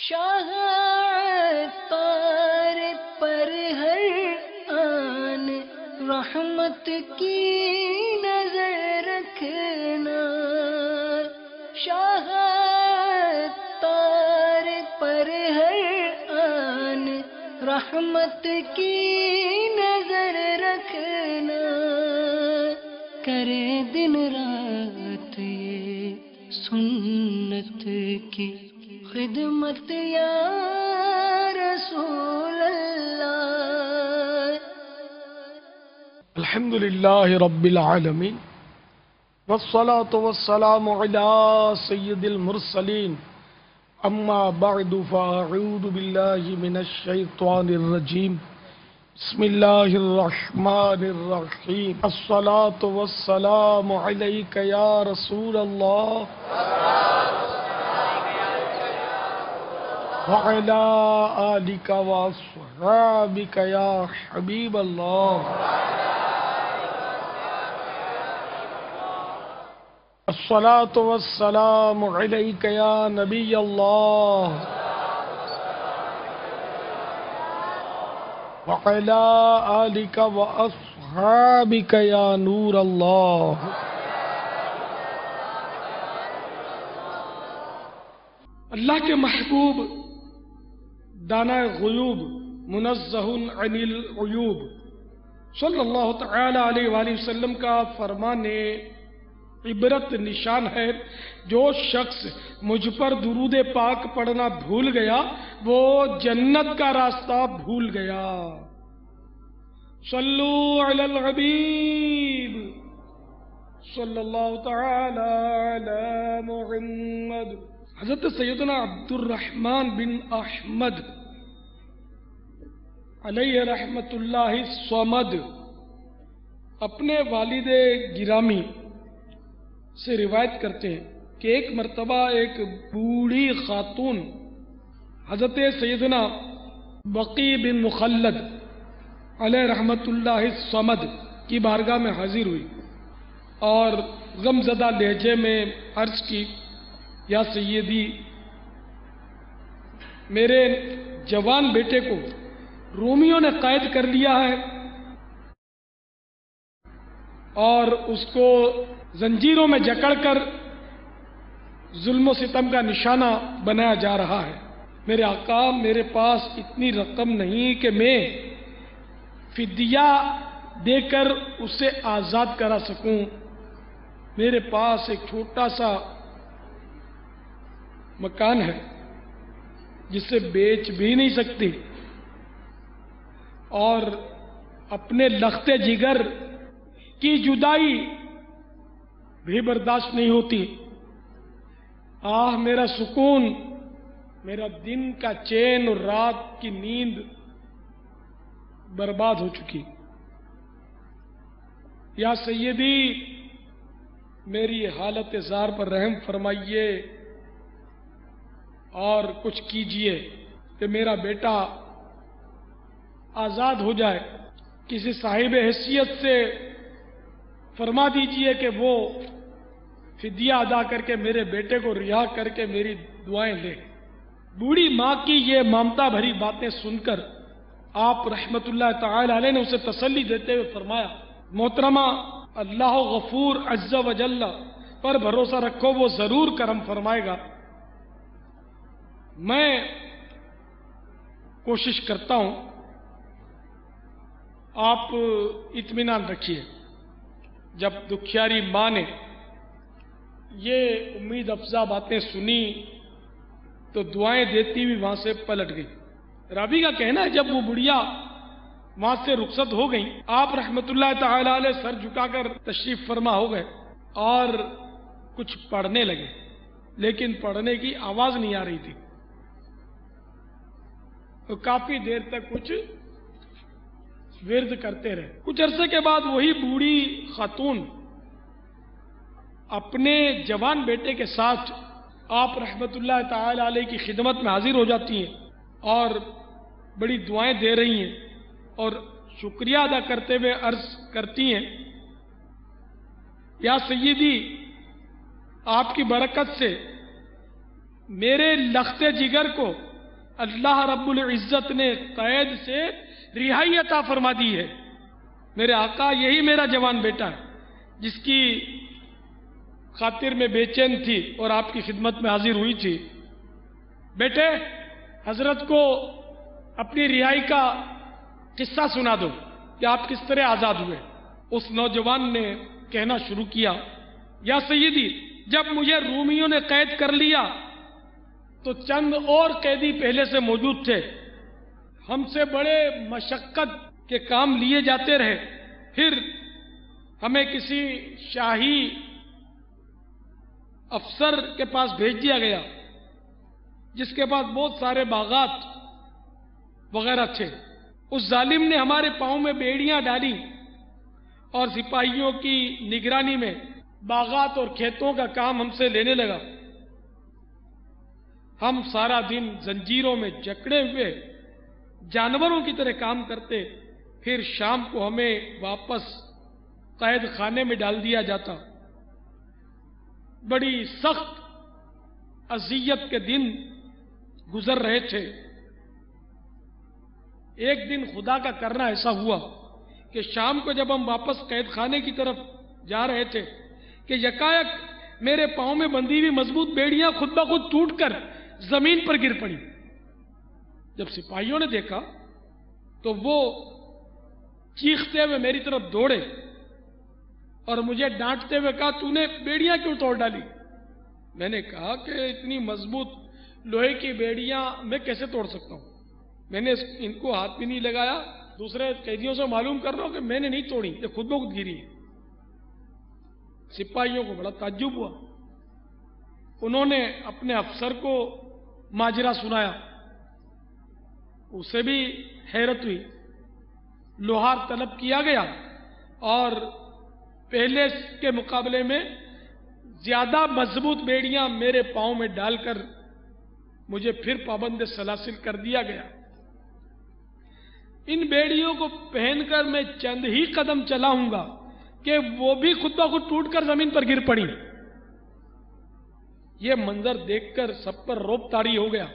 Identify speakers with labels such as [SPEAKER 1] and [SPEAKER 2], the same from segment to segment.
[SPEAKER 1] شاہ عطار پر ہر آن رحمت کی نظر رکھنا، شاہ عطار پر ہر آن رحمت کی نظر رکھنا، کرے دن رات یہ سنت کی خدمت یا رسول اللہ۔
[SPEAKER 2] الحمد للہ رب العالمین والصلاة والسلام علی سید المرسلین، اما بعد فاعوذ باللہ من الشیطان الرجیم، بسم اللہ الرحمن الرحیم، الصلاة والسلام علیک یا رسول اللہ وعلى آلك وأصحابك يا حبيب الله، الصلاة والسلام عليك يا نبي الله وعلى آلك وأصحابك يا نور الله۔ اللہ کے محبوب دانا غیوب منزہ عن العیوب صلی اللہ تعالی علیہ وآلہ وسلم کا فرمان عبرت نشان ہے، جو شخص مجھ پر درود پاک پڑھنا بھول گیا وہ جنت کا راستہ بھول گیا۔ صلو علی الحبیب صلی اللہ تعالی علی محمد۔ حضرت سیدنا عبد الرحمن بن احمد علیہ رحمت اللہ الصمد اپنے والد گرامی سے روایت کرتے ہیں کہ ایک مرتبہ ایک بوڑھی خاتون حضرت سیدنا بقی بن مخلد علیہ رحمت اللہ الصمد کی بارگاہ میں حاضر ہوئی اور غمزدہ لہجے میں عرض کی، یا سیدی، میرے جوان بیٹے کو رومیوں نے قید کر لیا ہے اور اس کو زنجیروں میں جکڑ کر ظلم و ستم کا نشانہ بنایا جا رہا ہے۔ میرے آقا، میرے پاس اتنی رقم نہیں کہ میں فدیہ دے کر اسے آزاد کرا سکوں، میرے پاس ایک چھوٹا سا مکان ہے جسے بیچ بھی نہیں سکتی اور اپنے لخت جگر کی جدائی بھی برداشت نہیں ہوتی۔ آہ میرا سکون، میرا دن کا چین اور رات کی نیند برباد ہو چکی۔ یا سیدی، میری حالت زار پر رحم فرمائیے اور کچھ کیجئے کہ میرا بیٹا آزاد ہو جائے۔ کسی صاحب حیثیت سے فرما دیجئے کہ وہ فدیہ ادا کر کے میرے بیٹے کو رہا کر کے میری دعائیں لے۔ بوڑھی ماں کی یہ ممتا بھری باتیں سن کر آپ رحمت اللہ تعالی علیہ نے اسے تسلی دیتے ہوئے فرمایا، محترمہ، اللہ غفور عز و جل پر بھروسہ رکھو، وہ ضرور کرم فرمائے گا۔ میں کوشش کرتا ہوں، آپ اطمینان رکھیے۔ جب دکھیاری ماں نے یہ امید افزا باتیں سنی تو دعائیں دیتی ہوئی وہاں سے پلٹ گئی۔ راوی کا کہنا ہے جب وہ بڑھیا وہاں سے رخصت ہو گئیں، آپ رحمت اللہ تعالی علیہ سر جھکا کر تشریف فرما ہو گئے اور کچھ پڑھنے لگے، لیکن پڑھنے کی آواز نہیں آ رہی تھی۔ تو کافی دیر تک کچھ ورد کرتے رہے۔ کچھ عرصے کے بعد وہی بوڑھی خاتون اپنے جوان بیٹے کے ساتھ آپ رحمت اللہ تعالی علیہ کی خدمت میں حاضر ہو جاتی ہیں اور بڑی دعائیں دے رہی ہیں اور شکریہ ادا کرتے ہوئے عرض کرتی ہیں، یا سیدی، آپ کی برکت سے میرے لخت جگر کو اللہ رب العزت نے قید سے رہائی عطا فرما دی ہے۔ میرے آقا یہی میرا جوان بیٹا ہے جس کی خاطر میں بے چین تھی اور آپ کی خدمت میں حاضر ہوئی تھی۔ بیٹے، حضرت کو اپنی رہائی کا قصہ سنا دو کہ آپ کس طرح آزاد ہوئے۔ اس نوجوان نے کہنا شروع کیا، یا سیدی، جب مجھے رومیوں نے قید کر لیا تو چند اور قیدی پہلے سے موجود تھے، ہم سے بڑے مشقت کے کام لیے جاتے رہے، پھر ہمیں کسی شاہی افسر کے پاس بھیج دیا گیا جس کے پاس بہت سارے باغات وغیرہ تھے۔ اس ظالم نے ہمارے پاؤں میں بیڑیاں ڈالی اور سپاہیوں کی نگرانی میں باغات اور کھیتوں کا کام ہم سے لینے لگا۔ ہم سارا دن زنجیروں میں جکڑے ہوئے جانوروں کی طرح کام کرتے، پھر شام کو ہمیں واپس قید خانے میں ڈال دیا جاتا۔ بڑی سخت اذیت کے دن گزر رہے تھے۔ ایک دن خدا کا کرنا ایسا ہوا کہ شام کو جب ہم واپس قید خانے کی طرف جا رہے تھے کہ یکایک میرے پاؤں میں بندھی ہوئی مضبوط بیڑیاں خود بخود ٹوٹ کر زمین پر گر پڑی۔ جب سپاہیوں نے دیکھا تو وہ چیختے ہوئے میری طرف دوڑے اور مجھے ڈانٹتے ہوئے کہا، تو نے بیڑیاں کیوں توڑ ڈالی؟ میں نے کہا کہ اتنی مضبوط لوہے کی بیڑیاں میں کیسے توڑ سکتا ہوں؟ میں نے ان کو ہاتھ بھی نہیں لگایا، دوسرے قیدیوں سے معلوم کر رہا ہوں کہ میں نے نہیں توڑی، یہ خود بخود گری ہے۔ سپاہیوں کو بڑا تعجب ہوا، انہوں نے اپنے افسر کو ماجرا سنایا، اسے بھی حیرت ہوئی۔ لوہار طلب کیا گیا اور پہلے کے مقابلے میں زیادہ مضبوط بیڑیاں میرے پاؤں میں ڈال کر مجھے پھر پابند سلاسل کر دیا گیا۔ ان بیڑیوں کو پہن کر میں چند ہی قدم چلا ہوں گا کہ وہ بھی خود بخود ٹوٹ کر زمین پر گر پڑی۔ یہ منظر دیکھ کر سب پر روب طاری ہو گیا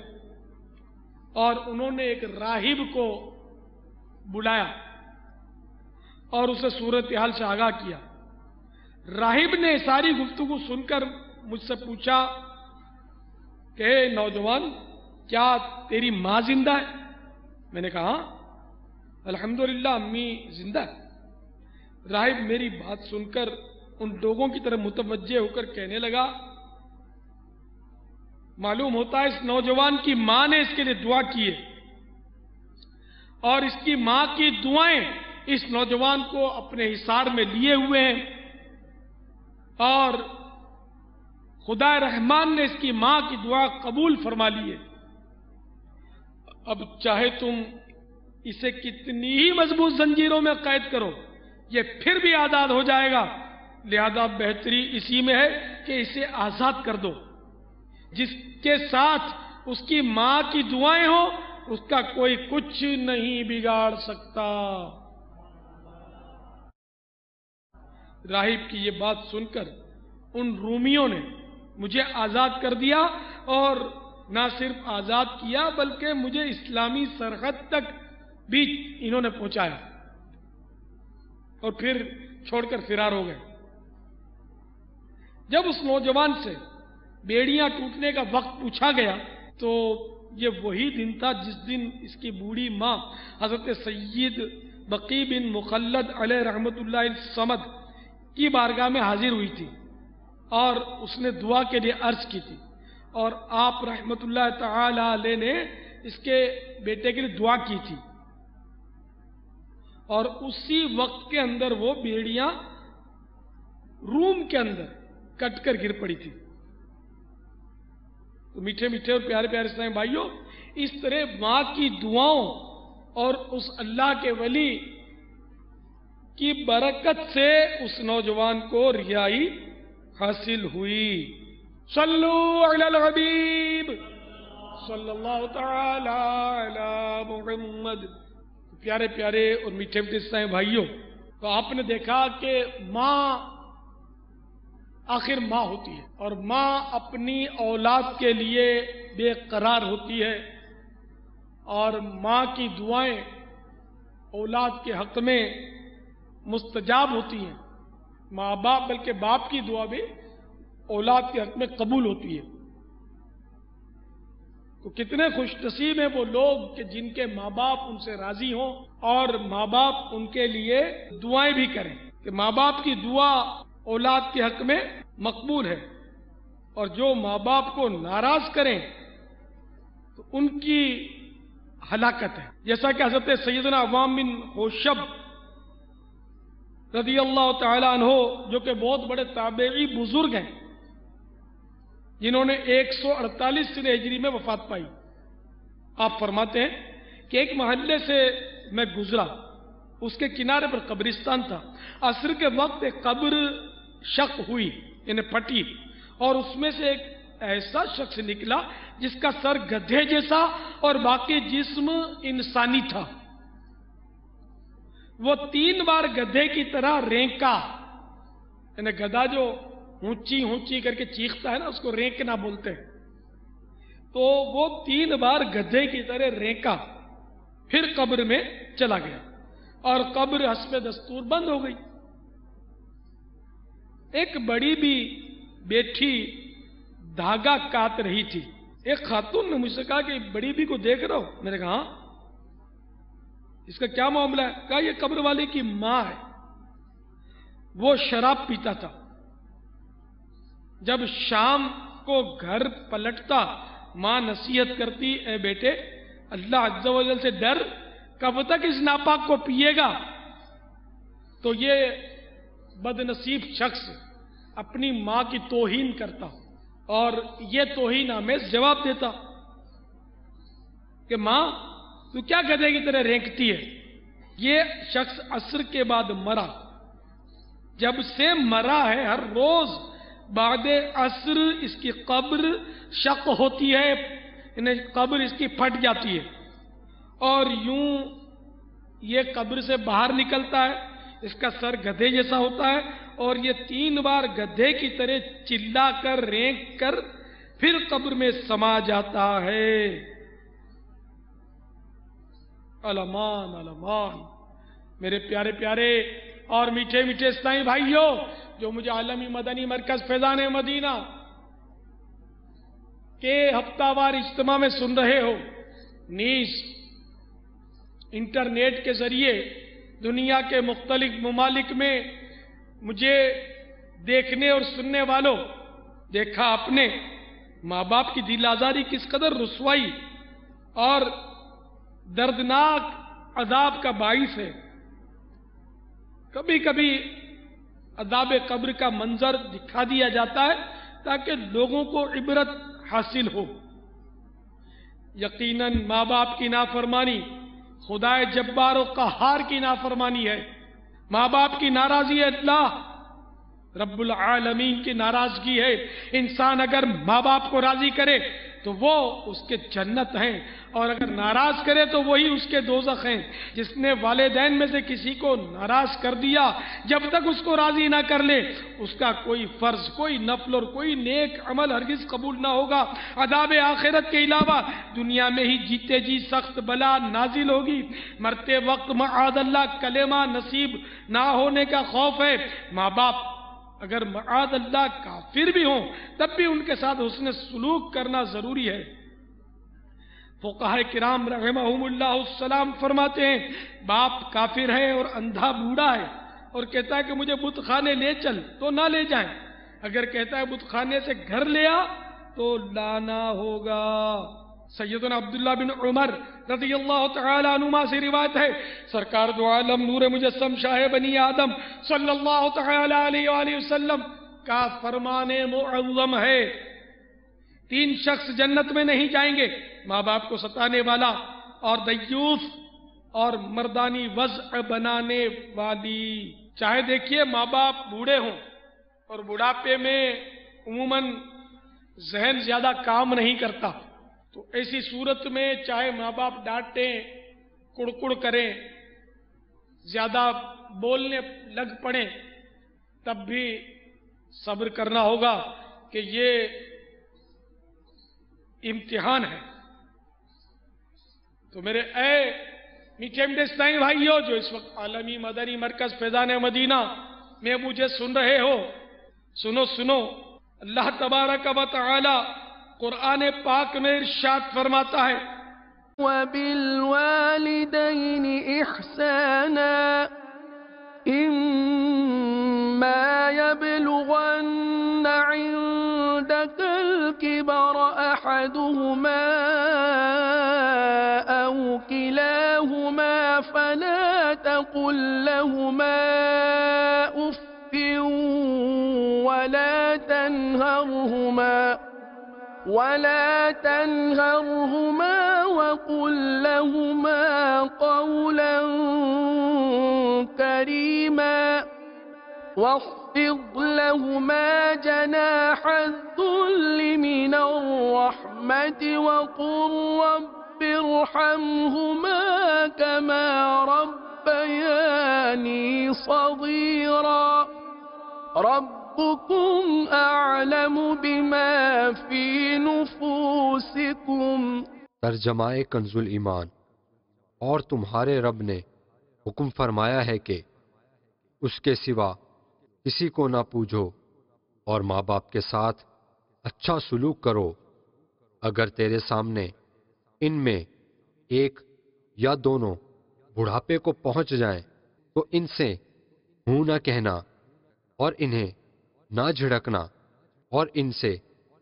[SPEAKER 2] اور انہوں نے ایک راہب کو بلایا اور اسے صورتحال سے آگاہ کیا۔ راہب نے ساری گفتگو سن کر مجھ سے پوچھا کہ اے نوجوان، کیا تیری ماں زندہ ہے؟ میں نے کہا الحمدللہ امی زندہ ہے۔ راہب میری بات سن کر ان لوگوں کی طرف متوجہ ہو کر کہنے لگا، معلوم ہوتا ہے اس نوجوان کی ماں نے اس کے لیے دعا کی ہے اور اس کی ماں کی دعائیں اس نوجوان کو اپنے حصار میں لیے ہوئے ہیں اور خدا رحمان نے اس کی ماں کی دعا قبول فرما لی ہے۔ اب چاہے تم اسے کتنی ہی مضبوط زنجیروں میں قید کرو، یہ پھر بھی آزاد ہو جائے گا، لہذا بہتری اسی میں ہے کہ اسے آزاد کر دو۔ جس کے ساتھ اس کی ماں کی دعائیں ہوں اس کا کوئی کچھ نہیں بگاڑ سکتا۔ راہب کی یہ بات سن کر ان رومیوں نے مجھے آزاد کر دیا اور نہ صرف آزاد کیا بلکہ مجھے اسلامی سرحد تک بھی انہوں نے پہنچایا اور پھر چھوڑ کر فرار ہو گئے۔ جب اس نوجوان سے بیڑیاں ٹوٹنے کا وقت پوچھا گیا تو یہ وہی دن تھا جس دن اس کی بوڑھی ماں حضرت سید بقی بن مخلد علیہ رحمت اللہ الصمد کی بارگاہ میں حاضر ہوئی تھی اور اس نے دعا کے لیے عرض کی تھی اور آپ رحمت اللہ تعالی علیہ نے اس کے بیٹے کے لیے دعا کی تھی اور اسی وقت کے اندر وہ بیڑیاں روم کے اندر کٹ کر گر پڑی تھی۔ تو میٹھے میٹھے اور پیارے پیارے اسلامی بھائیوں، اس طرح ماں کی دعاؤں اور اس اللہ کے ولی کی برکت سے اس نوجوان کو رہائی حاصل ہوئی۔ صلو علی الحبیب صلی اللہ تعالی علی محمد۔ پیارے پیارے اور میٹھے میٹھے اسلامی بھائیوں، تو آپ نے دیکھا کہ ماں آخر ماں ہوتی ہے اور ماں اپنی اولاد کے لیے بے قرار ہوتی ہے اور ماں کی دعائیں اولاد کے حق میں مستجاب ہوتی ہیں، ماں باپ بلکہ باپ کی دعا بھی اولاد کے حق میں قبول ہوتی ہے۔ تو کتنے خوش نصیب ہیں وہ لوگ کہ جن کے ماں باپ ان سے راضی ہوں اور ماں باپ ان کے لیے دعائیں بھی کریں، کہ ماں باپ کی دعا اولاد کے حق میں مقبول ہے، اور جو ماں باپ کو ناراض کریں تو ان کی ہلاکت ہے۔ جیسا کہ حضرت سیدنا عوام بن خوشب رضی اللہ تعالی عنہ، جو کہ بہت بڑے تابعی بزرگ ہیں، جنہوں نے 148 ہجری میں وفات پائی، آپ فرماتے ہیں کہ ایک محلے سے میں گزرا، اس کے کنارے پر قبرستان تھا، عصر کے وقت ایک قبر شق ہوئی یعنی پھٹی، اور اس میں سے ایک ایسا شخص نکلا جس کا سر گدھے جیسا اور باقی جسم انسانی تھا۔ وہ 3 بار گدھے کی طرح رینکا، یعنی گدھا جو اونچی اونچی کر کے چیختا ہے نا، اس کو رینکنا بولتے ہیں، تو وہ 3 بار گدھے کی طرح رینکا، پھر قبر میں چلا گیا اور قبر حسب دستور بند ہو گئی۔ ایک بڑی بھی بیٹھی دھاگا کاٹ رہی تھی، ایک خاتون نے مجھ سے کہا کہ بڑی بھی کو دیکھ رہا ہو؟ میں نے کہا ہاں۔ اس کا کیا معاملہ ہے؟ کہا یہ قبر والے کی ماں ہے، وہ شراب پیتا تھا، جب شام کو گھر پلٹتا ماں نصیحت کرتی، اے بیٹے اللہ عز و جل سے ڈر، کب تک اس ناپاک کو پیے گا؟ تو یہ بد نصیب شخص اپنی ماں کی توہین کرتا اور یہ توہین آمیز جواب دیتا کہ ماں تو کیا گدھے کی طرح رینکتی ہے؟ یہ شخص عصر کے بعد مرا، جب سے مرا ہے ہر روز بعد عصر اس کی قبر شق ہوتی ہے، یعنی قبر اس کی پھٹ جاتی ہے، اور یوں یہ قبر سے باہر نکلتا ہے، اس کا سر گدھے جیسا ہوتا ہے، اور یہ 3 بار گدھے کی طرح چلا کر رینک کر پھر قبر میں سما جاتا ہے۔ علمان علمان، میرے پیارے پیارے اور میٹھے میٹھے اسلامی بھائیوں جو مجھے عالمی مدنی مرکز فیضان مدینہ کے ہفتہ وار اجتماع میں سن رہے ہو، نیز انٹرنیٹ کے ذریعے دنیا کے مختلف ممالک میں مجھے دیکھنے اور سننے والوں، دیکھا آپ نے ماں باپ کی دل آزاری کس قدر رسوائی اور دردناک عذاب کا باعث ہے۔ کبھی کبھی عذاب قبر کا منظر دکھا دیا جاتا ہے تاکہ لوگوں کو عبرت حاصل ہو۔ یقیناً ماں باپ کی نافرمانی خدا جبار و قہار کی نافرمانی ہے، ماں باپ کی ناراضی اللہ رب العالمین کی ناراضگی ہے۔ انسان اگر ماں باپ کو راضی کرے تو وہ اس کے جنت ہیں، اور اگر ناراض کرے تو وہی اس کے دوزخ ہیں۔ جس نے والدین میں سے کسی کو ناراض کر دیا، جب تک اس کو راضی نہ کر لے اس کا کوئی فرض، کوئی نفل اور کوئی نیک عمل ہرگز قبول نہ ہوگا۔ عذاب آخرت کے علاوہ دنیا میں ہی جیتے جی سخت بلا نازل ہوگی، مرتے وقت معاذ اللہ کلمہ نصیب نہ ہونے کا خوف ہے۔ ماں باپ اگر معاذ اللہ کافر بھی ہوں تب بھی ان کے ساتھ حسن سلوک کرنا ضروری ہے۔ فقہاء کرام رحمہم اللہ السلام فرماتے ہیں باپ کافر ہے اور اندھا بوڑھا ہے اور کہتا ہے کہ مجھے بت خانے لے چل تو نہ لے جائیں، اگر کہتا ہے بت خانے سے گھر لے آ تو لانا ہوگا۔ سیدنا عبداللہ بن عمر رضی اللہ تعالی عنہما سے روایت ہے، سرکار دو عالم نور مجسم شاہ بنی آدم صلی اللہ تعالی علیہ وآلہ وسلم کا فرمان معظم ہے، 3 شخص جنت میں نہیں جائیں گے، ماں باپ کو ستانے والا اور دیوس اور مردانی وضع بنانے والی۔ چاہے دیکھیے ماں باپ بوڑھے ہوں اور بڑھاپے میں عموماً ذہن زیادہ کام نہیں کرتا، تو ایسی صورت میں چاہے ماں باپ ڈانٹیں، کڑکڑ کریں، زیادہ بولنے لگ پڑیں، تب بھی صبر کرنا ہوگا کہ یہ امتحان ہے۔ تو میرے اے میٹھے میٹھے اسلامی بھائیوں جو اس وقت عالمی مدنی مرکز فیضان مدینہ میں مجھے سن رہے ہو، سنو سنو، اللہ تبارک و تعالی قرآن پاک میں ارشاد فرماتا ہے
[SPEAKER 1] وَبِالْوَالِدَيْنِ إِحْسَانًا إِمَّا يَبْلُغَنَّ عِندَكَ الْكِبَرَ أَحَدُهُمَا أَوْ كِلَاهُمَا فَلَا تَقُل لَّهُمَا أُفٍّ ولا تنهرهما وقل لهما قولا كريما واخفض لهما جناح الذل من الرحمة وقل رب ارحمهما كما ربياني صغيرا ربكم أعلم بما في نفوسكم۔
[SPEAKER 3] ترجمہ کنز الایمان۔ اور تمہارے رب نے حکم فرمایا ہے کہ اس کے سوا کسی کو نہ پوجو اور ماں باپ کے ساتھ اچھا سلوک کرو۔ اگر تیرے سامنے ان میں ایک یا دونوں بڑھاپے کو پہنچ جائیں تو ان سے ہوں نہ کہنا اور انہیں نہ جھڑکنا اور ان سے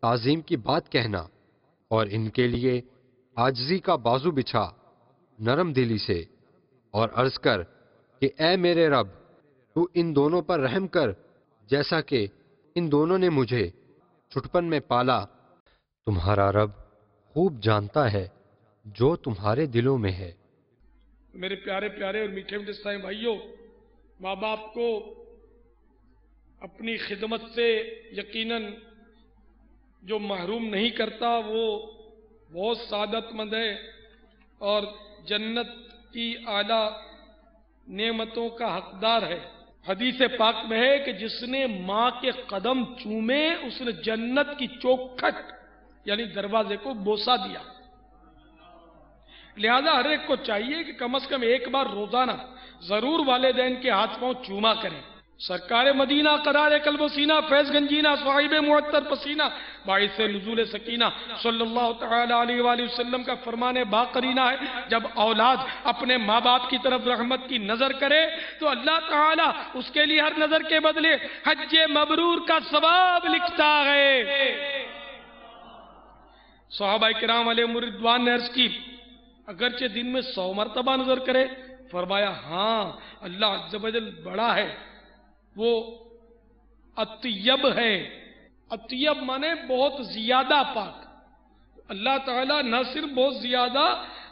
[SPEAKER 3] تعظیم کی بات کہنا، اور ان کے لیے عاجزی کا بازو بچھا نرم دلی سے، اور عرض کر کہ اے میرے رب تو ان دونوں پر رحم کر جیسا کہ ان دونوں نے مجھے چھٹپن میں پالا۔ تمہارا رب خوب جانتا ہے جو تمہارے دلوں میں ہے۔
[SPEAKER 2] میرے پیارے پیارے اور میٹھے میٹھے اسلامی بھائیوں، ماں باپ کو اپنی خدمت سے یقیناً جو محروم نہیں کرتا وہ بہت سعادت مند ہے اور جنت کی اعلیٰ نعمتوں کا حقدار ہے۔ حدیث پاک میں ہے کہ جس نے ماں کے قدم چومے اس نے جنت کی چوکھٹ یعنی دروازے کو بوسہ دیا۔ لہذا ہر ایک کو چاہیے کہ کم از کم ایک بار روزانہ ضرور والدین کے ہاتھ پاؤں چوما کریں۔ سرکار مدینہ قرار قلب و سینہ فیض گنجینہ صاحب معطر پسینہ باعث نزول سکینہ صلی اللہ تعالی علیہ وآلہ وسلم کا فرمان باقرینہ ہے، جب اولاد اپنے ماں باپ کی طرف رحمت کی نظر کرے تو اللہ تعالی اس کے لیے ہر نظر کے بدلے حج مبرور کا ثواب لکھتا ہے۔ صحابہ کرام علیہم رضوان نے عرض کی اگرچہ دن میں 100 مرتبہ نظر کرے، فرمایا ہاں اللہ عز و جل بڑا ہے، وہ اطیب ہے۔ اطیب مانے بہت زیادہ پاک۔ اللہ تعالیٰ نہ صرف بہت زیادہ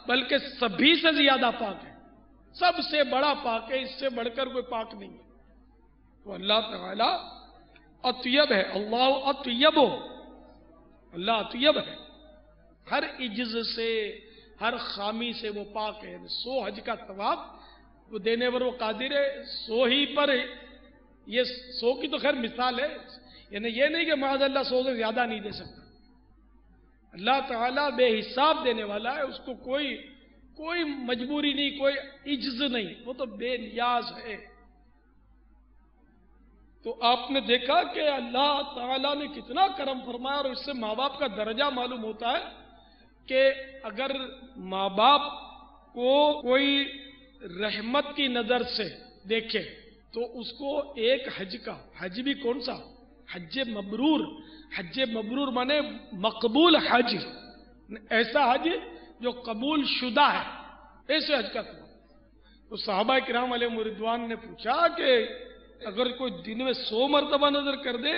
[SPEAKER 2] بلکہ سبھی سے زیادہ پاک ہے، سب سے بڑا پاک ہے، اس سے بڑھ کر کوئی پاک نہیں ہے۔ تو اللہ تعالیٰ اطیب ہے، اللہ اطیب ہو، اللہ اطیب ہے، ہر عجز سے ہر خامی سے وہ پاک ہے۔ 100 حج کا ثواب وہ دینے پر وہ قادر ہے، 100 ہی پر یہ 100 کی تو خیر مثال ہے، یعنی یہ نہیں کہ معاذ اللہ 100 سے زیادہ نہیں دے سکتا۔ اللہ تعالیٰ بے حساب دینے والا ہے، اس کو کوئی مجبوری نہیں، کوئی عجز نہیں، وہ تو بے نیاز ہے۔ تو آپ نے دیکھا کہ اللہ تعالیٰ نے کتنا کرم فرمایا، اور اس سے ماں باپ کا درجہ معلوم ہوتا ہے کہ اگر ماں باپ کو کوئی رحمت کی نظر سے دیکھے تو اس کو ایک حج کا، حج بھی کون سا؟ حج مبرور۔ حج مبرور مانے مقبول حج، ایسا حج جو قبول شدہ ہے، ایسے حج کا تھا۔ تو صحابہ کرام علیہم رضوان نے پوچھا کہ اگر کوئی دن میں 100 مرتبہ نظر کر دے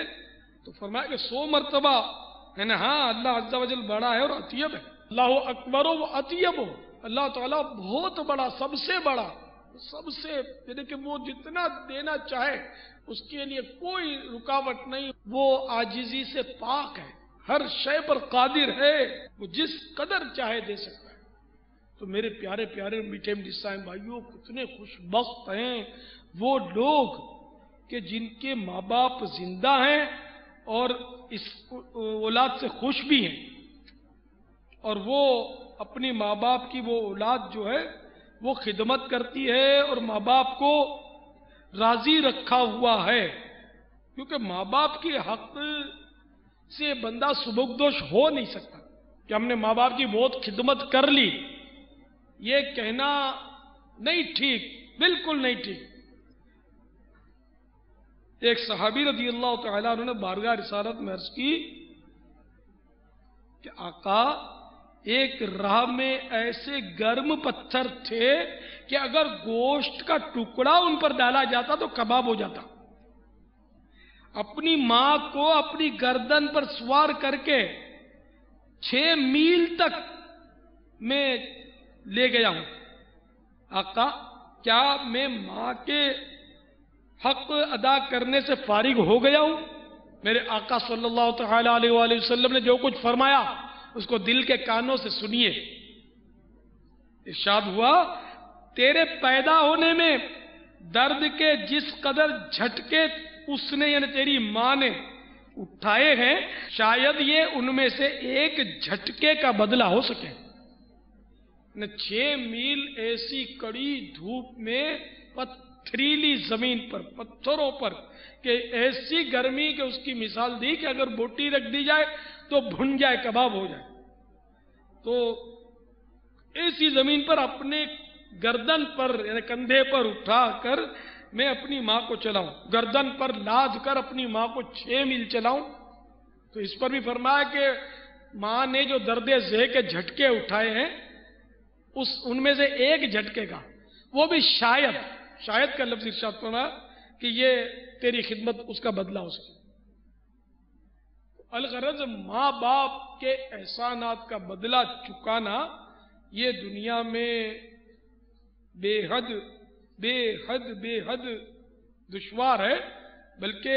[SPEAKER 2] تو فرمایا کہ 100 مرتبہ ہے نا، ہاں اللہ عز و جل بڑا ہے اور اطیب ہے۔ اللہ اکبر و اطیب ہو، اللہ تعالیٰ بہت بڑا، سب سے بڑا، سب سے، یعنی کہ وہ جتنا دینا چاہے اس کے لیے کوئی رکاوٹ نہیں، وہ عاجزی سے پاک ہے، ہر شے پر قادر ہے، وہ جس قدر چاہے دے سکتا ہے۔ تو میرے پیارے پیارے میٹھے میٹھے اسلامی بھائیوں، کتنے خوش بخت ہیں وہ لوگ کہ جن کے ماں باپ زندہ ہیں اور اس اولاد سے خوش بھی ہیں، اور وہ اپنی ماں باپ کی وہ اولاد جو ہے وہ خدمت کرتی ہے اور ماں باپ کو راضی رکھا ہوا ہے، کیونکہ ماں باپ کے حق سے بندہ سبکدوش ہو نہیں سکتا کہ ہم نے ماں باپ کی بہت خدمت کر لی، یہ کہنا نہیں ٹھیک، بالکل نہیں ٹھیک۔ ایک صحابی رضی اللہ تعالیٰ عنہ نے بارگاہ رسالت میں عرض کی کہ آقا ایک راہ میں ایسے گرم پتھر تھے کہ اگر گوشت کا ٹکڑا ان پر ڈالا جاتا تو کباب ہو جاتا۔ اپنی ماں کو اپنی گردن پر سوار کر کے 6 میل تک میں لے گیا ہوں، آقا کیا میں ماں کے حق ادا کرنے سے فارغ ہو گیا ہوں؟ میرے آقا صلی اللہ تعالی علیہ وآلہ وسلم نے جو کچھ فرمایا اس کو دل کے کانوں سے سنیے۔ ارشاد ہوا، تیرے پیدا ہونے میں درد کے جس قدر جھٹکے اس نے یعنی تیری ماں نے اٹھائے ہیں، شاید یہ ان میں سے ایک جھٹکے کا بدلہ ہو سکے۔ 6 میل ایسی کڑی دھوپ میں پتھریلی زمین پر، پتھروں پر، کہ ایسی گرمی کہ اس کی مثال دی کہ اگر بوٹی رکھ دی جائے تو بھن جائے، کباب ہو جائے۔ تو ایسی زمین پر اپنے گردن پر یعنی کندھے پر اٹھا کر میں اپنی ماں کو چلاؤں، گردن پر لاد کر اپنی ماں کو 6 میل چلاؤں، تو اس پر بھی فرمایا کہ ماں نے جو درد ذہ کے جھٹکے اٹھائے ہیں ان میں سے ایک جھٹکے کا، وہ بھی شاید کا لفظ ارشاد فرمایا کہ یہ تیری خدمت اس کا بدلہ ہو سکے۔ الغرض ماں باپ کے احسانات کا بدلہ چکانا یہ دنیا میں بے حد دشوار ہے، بلکہ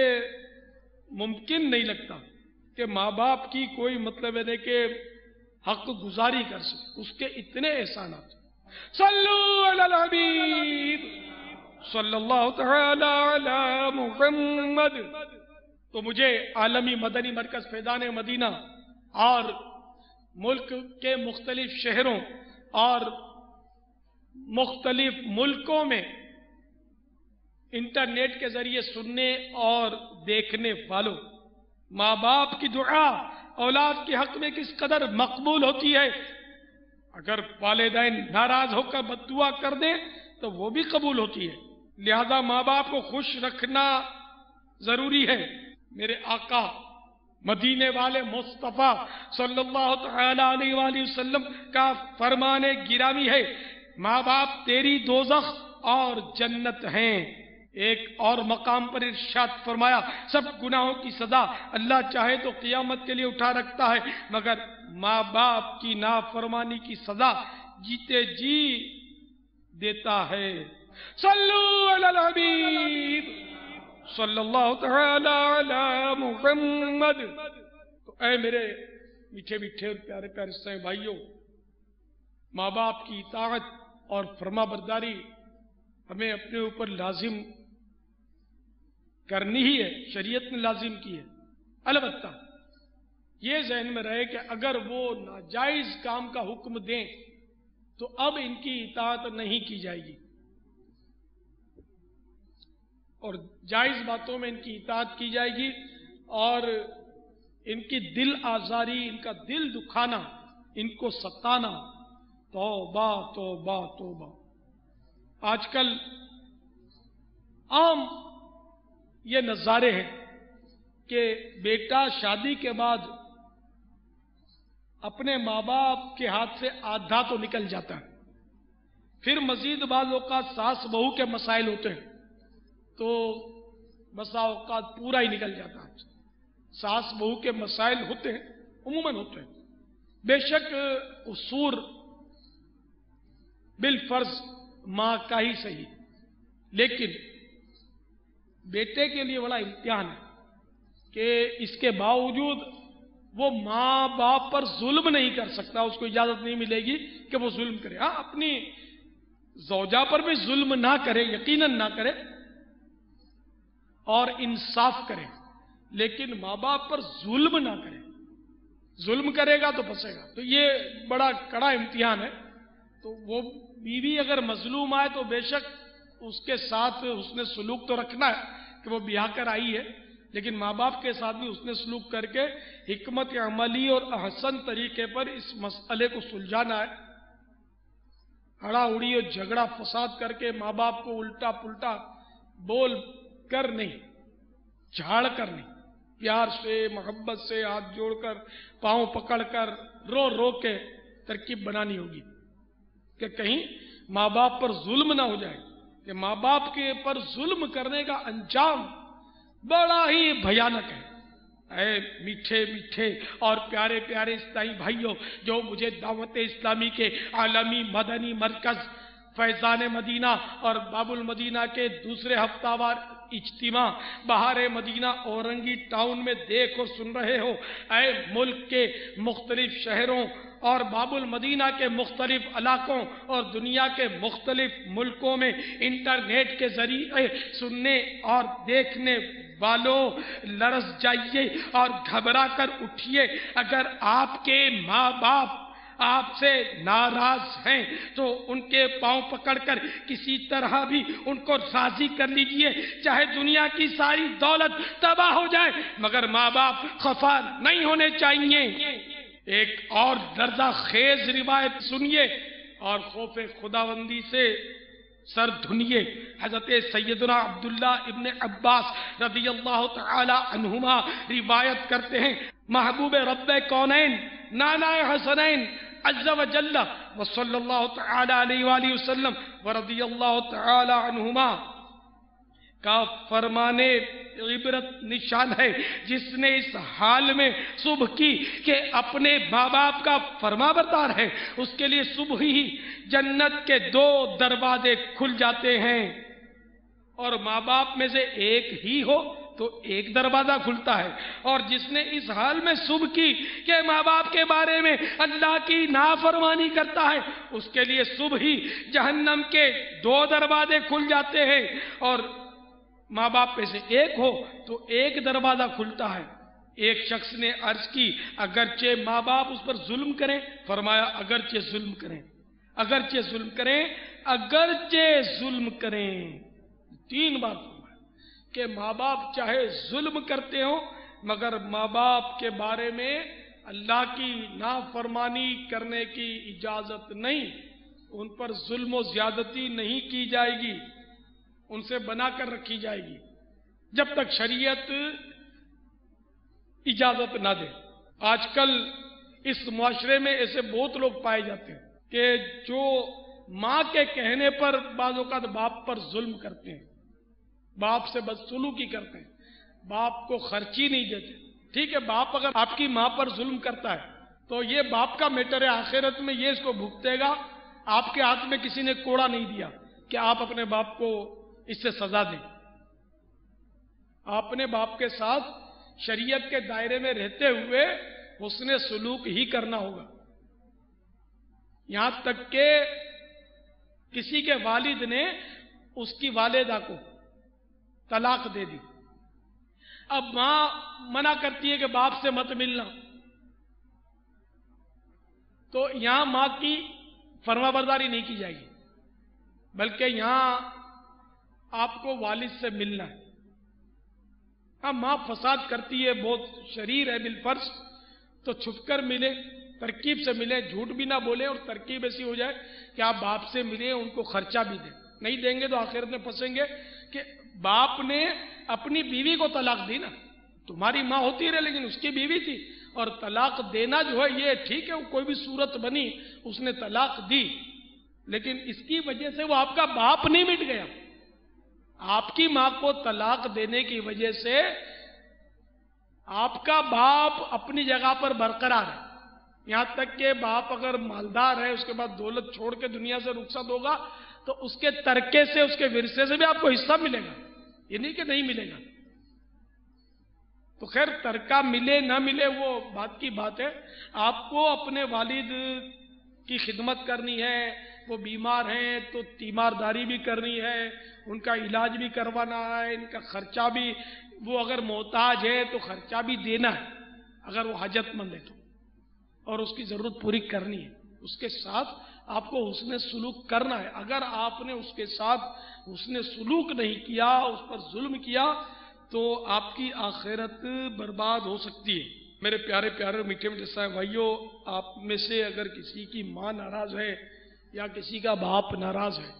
[SPEAKER 2] ممکن نہیں لگتا کہ ماں باپ کی کوئی مطلب ہے کہ حق گزاری کر سکے، اس کے اتنے احسانات۔ صلو علی الحبیب صلی اللہ تعالی علی محمد۔ تو مجھے عالمی مدنی مرکز فیضان مدینہ اور ملک کے مختلف شہروں اور مختلف ملکوں میں انٹرنیٹ کے ذریعے سننے اور دیکھنے والوں، ماں باپ کی دعا اولاد کے حق میں کس قدر مقبول ہوتی ہے۔ اگر والدین ناراض ہو کر بد دعا کر دیں تو وہ بھی قبول ہوتی ہے، لہذا ماں باپ کو خوش رکھنا ضروری ہے۔ میرے آقا مدینے والے مصطفیٰ صلی اللہ تعالی علیہ وآلہ وسلم کا فرمان گرامی ہے، ماں باپ تیری دوزخ اور جنت ہیں۔ ایک اور مقام پر ارشاد فرمایا، سب گناہوں کی سزا اللہ چاہے تو قیامت کے لیے اٹھا رکھتا ہے، مگر ماں باپ کی نافرمانی کی سزا جیتے جی دیتا ہے۔ صلو علی الحبیب صلی اللہ تعالی علی محمد۔ تو اے میرے میٹھے میٹھے اور پیارے پیارے اسلامی بھائیوں، ماں باپ کی اطاعت اور فرما برداری ہمیں اپنے اوپر لازم کرنی ہی ہے، شریعت نے لازم کی ہے۔ البتہ یہ ذہن میں رہے کہ اگر وہ ناجائز کام کا حکم دیں تو اب ان کی اطاعت نہیں کی جائے گی، اور جائز باتوں میں ان کی اطاعت کی جائے گی، اور ان کی دل آزاری، ان کا دل دکھانا، ان کو ستانا، توبہ توبہ توبہ۔ آج کل عام یہ نظارے ہیں کہ بیٹا شادی کے بعد اپنے ماں باپ کے ہاتھ سے آدھا تو نکل جاتا ہے، پھر مزید بعض اوقات ساس بہو کے مسائل ہوتے ہیں تو بسا اوقات پورا ہی نکل جاتا ہے۔ ساس بہو کے مسائل ہوتے ہیں، عموماً ہوتے ہیں، بے شک قصور بالفرض ماں کا ہی صحیح، لیکن بیٹے کے لیے بڑا امتحان ہے کہ اس کے باوجود وہ ماں باپ پر ظلم نہیں کر سکتا، اس کو اجازت نہیں ملے گی کہ وہ ظلم کرے۔ ہاں، اپنی زوجہ پر بھی ظلم نہ کرے، یقیناً نہ کرے، اور انصاف کرے، لیکن ماں باپ پر ظلم نہ کرے۔ ظلم کرے گا تو پھنسے گا. تو یہ بڑا کڑا امتحان ہے. تو وہ بیوی اگر مظلوم آئے تو بے شک اس کے ساتھ حسن سلوک تو رکھنا ہے کہ وہ بیاہ کر آئی ہے، لیکن ماں باپ کے ساتھ بھی حسن سلوک کر کے حکمت عملی اور احسن طریقے پر اس مسئلے کو سلجھانا ہے. ہڑا اڑی اور جھگڑا فساد کر کے ماں باپ کو الٹا پلٹا بول کر نہیں، جھاڑ کر نہیں، پیار سے محبت سے ہاتھ جوڑ کر پاؤں پکڑ کر رو رو کے ترکیب بنانی ہوگی کہ کہیں ماں باپ پر ظلم نہ ہو جائے. کہ ماں باپ کے پر ظلم کرنے کا انجام بڑا ہی بھیانک ہے. اے میٹھے میٹھے اور پیارے پیارے اسلامی بھائیوں، جو مجھے دعوت اسلامی کے عالمی مدنی مرکز فیضان مدینہ اور باب المدینہ کے دوسرے ہفتہ وار اجتماع بہار مدینہ اورنگی ٹاؤن میں دیکھ اور سن رہے ہو، اے ملک کے مختلف شہروں اور باب المدینہ کے مختلف علاقوں اور دنیا کے مختلف ملکوں میں انٹرنیٹ کے ذریعے سننے اور دیکھنے والوں، لرز جائیے اور گھبرا کر اٹھیے. اگر آپ کے ماں باپ آپ سے ناراض ہیں تو ان کے پاؤں پکڑ کر کسی طرح بھی ان کو راضی کر لیجئے، چاہے دنیا کی ساری دولت تباہ ہو جائے مگر ماں باپ خفا نہیں ہونے چاہیے. ایک اور لرزہ خیز روایت سنیے اور خوف خداوندی سے سر دھنیے. حضرت سیدنا عبداللہ ابن عباس رضی اللہ تعالی عنہما روایت کرتے ہیں، محبوب رب کونین نانا حسنین عز و جل و صلی اللہ تعالی علیہ وآلہ وسلم ورضی اللہ تعالی عنہما کا فرمانے عبرت نشان ہے، جس نے اس حال میں صبح کی کہ اپنے ماں باپ کا فرما بردار ہے، اس کے لیے صبح ہی جنت کے 2 دروازے کھل جاتے ہیں، اور ماں باپ میں سے ایک ہی ہو تو ایک دروازہ کھلتا ہے. اور جس نے اس حال میں صبح کی کہ ماں باپ کے بارے میں اللہ کی نافرمانی کرتا ہے، اس کے لیے صبح ہی جہنم کے 2 دروازے کھل جاتے ہیں، اور ماں باپ میں سے ایک ہو تو ایک دروازہ کھلتا ہے. ایک شخص نے عرض کی اگرچہ ماں باپ اس پر ظلم کریں، فرمایا اگرچہ ظلم کریں، اگرچہ ظلم کریں، اگرچہ ظلم کریں. 3 بار فرمایا کہ ماں باپ چاہے ظلم کرتے ہوں مگر ماں باپ کے بارے میں اللہ کی نافرمانی کرنے کی اجازت نہیں، ان پر ظلم و زیادتی نہیں کی جائے گی، ان سے بنا کر رکھی جائے گی جب تک شریعت اجازت نہ دے. آج کل اس معاشرے میں ایسے بہت لوگ پائے جاتے ہیں کہ جو ماں کے کہنے پر بعض اوقات باپ پر ظلم کرتے ہیں، باپ سے بدسلوکی کرتے ہیں، باپ کو خرچی نہیں دیتے. ٹھیک ہے، باپ اگر آپ کی ماں پر ظلم کرتا ہے تو یہ باپ کا میٹر ہے، آخرت میں یہ اس کو بھگتے گا. آپ کے ہاتھ میں کسی نے کوڑا نہیں دیا کہ آپ اپنے باپ کو اس سے سزا دیں. آپ نے باپ کے ساتھ شریعت کے دائرے میں رہتے ہوئے حسن سلوک ہی کرنا ہوگا. یہاں تک کہ کسی کے والد نے اس کی والدہ کو طلاق دے دی، اب ماں منع کرتی ہے کہ باپ سے مت ملنا، تو یہاں ماں کی فرما برداری نہیں کی جائے گی، بلکہ یہاں آپ کو والد سے ملنا ہے. ہاں ماں فساد کرتی ہے، بہت شریر ہے بالفرض، تو چھپ کر ملے، ترکیب سے ملے، جھوٹ بھی نہ بولے، اور ترکیب ایسی ہو جائے کہ آپ باپ سے ملیں، ان کو خرچہ بھی دیں. نہیں دیں گے تو آخرت میں پھنسیں گے کہ باپ نے اپنی بیوی کو طلاق دی نا. تمہاری ماں ہوتی رہے لیکن اس کی بیوی تھی، اور طلاق دینا جو ہے یہ ٹھیک ہے، کوئی بھی صورت بنی اس نے طلاق دی، لیکن اس کی وجہ سے وہ آپ کا باپ نہیں مٹ گیا. آپ کی ماں کو طلاق دینے کی وجہ سے آپ کا باپ اپنی جگہ پر برقرار ہے. یہاں تک کہ باپ اگر مالدار ہے، اس کے بعد دولت چھوڑ کے دنیا سے رخصت ہوگا تو اس کے ترکے سے، اس کے ورثے سے بھی آپ کو حصہ ملے گا، یہ نہیں کہ نہیں ملے گا. تو خیر ترکہ ملے نہ ملے وہ بات کی بات ہے. آپ کو اپنے والد کی خدمت کرنی ہے، وہ بیمار ہیں تو تیمارداری بھی کرنی ہے، ان کا علاج بھی کروانا ہے، ان کا خرچہ بھی، وہ اگر محتاج ہے تو خرچہ بھی دینا ہے اگر وہ حاجت مند ہے تو. اور اس کی ضرورت پوری کرنی ہے، اس کے ساتھ آپ کو حسن سلوک کرنا ہے۔ اگر آپ نے اس کے ساتھ حسن سلوک نہیں کیا، اس پر ظلم کیا، تو آپ کی آخرت برباد ہو سکتی ہے۔ میرے پیارے پیارے میٹھے میٹھے صاحب بھائیو، آپ میں سے اگر کسی کی ماں ناراض ہے یا کسی کا باپ ناراض ہے،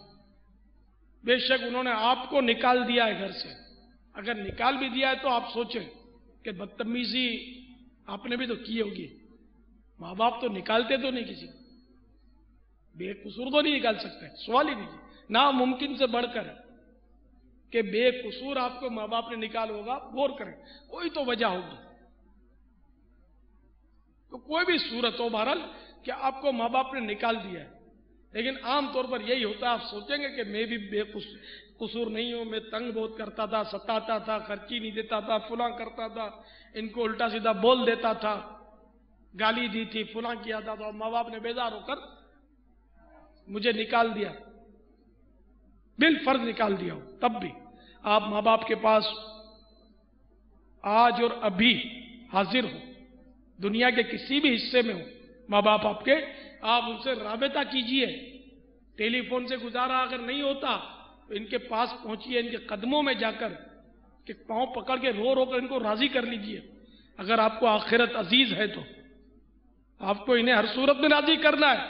[SPEAKER 2] بے شک انہوں نے آپ کو نکال دیا ہے گھر سے، اگر نکال بھی دیا ہے تو آپ سوچیں کہ بدتمیزی آپ نے بھی تو کی ہوگی۔ ماں باپ تو نکالتے تو نہیں کسی کو، بے قصور تو نہیں نکال سکتے، سوال ہی نہیں، ناممکن سے بڑھ کر کہ بے قصور آپ کو ماں باپ نے نکال ہوگا، غور کریں، کوئی تو وجہ ہوگی، تو کوئی بھی صورت ہو بہرحال کہ آپ کو ماں باپ نے نکال دیا ہے، لیکن عام طور پر یہی ہوتا ہے، آپ سوچیں گے کہ میں بھی بے قصور نہیں ہوں، میں تنگ بہت کرتا تھا، ستاتا تھا، خرچی نہیں دیتا تھا، فلاں کرتا تھا، ان کو الٹا سیدھا بول دیتا تھا، گالی دی تھی، فلاں کیا تھا، تو ماں باپ نے بیزار ہو کر مجھے نکال دیا، بالفرض نکال دیا ہو، تب بھی آپ ماں باپ کے پاس آج اور ابھی حاضر ہو، دنیا کے کسی بھی حصے میں ہو، ماں باپ آپ کے، آپ ان سے رابطہ کیجئے، ٹیلی فون سے گزارا اگر نہیں ہوتا تو ان کے پاس پہنچیے، ان کے قدموں میں جا کر کہ پاؤں پکڑ کے رو رو کر ان کو راضی کر لیجئے۔ اگر آپ کو آخرت عزیز ہے تو آپ کو انہیں ہر صورت میں راضی کرنا ہے۔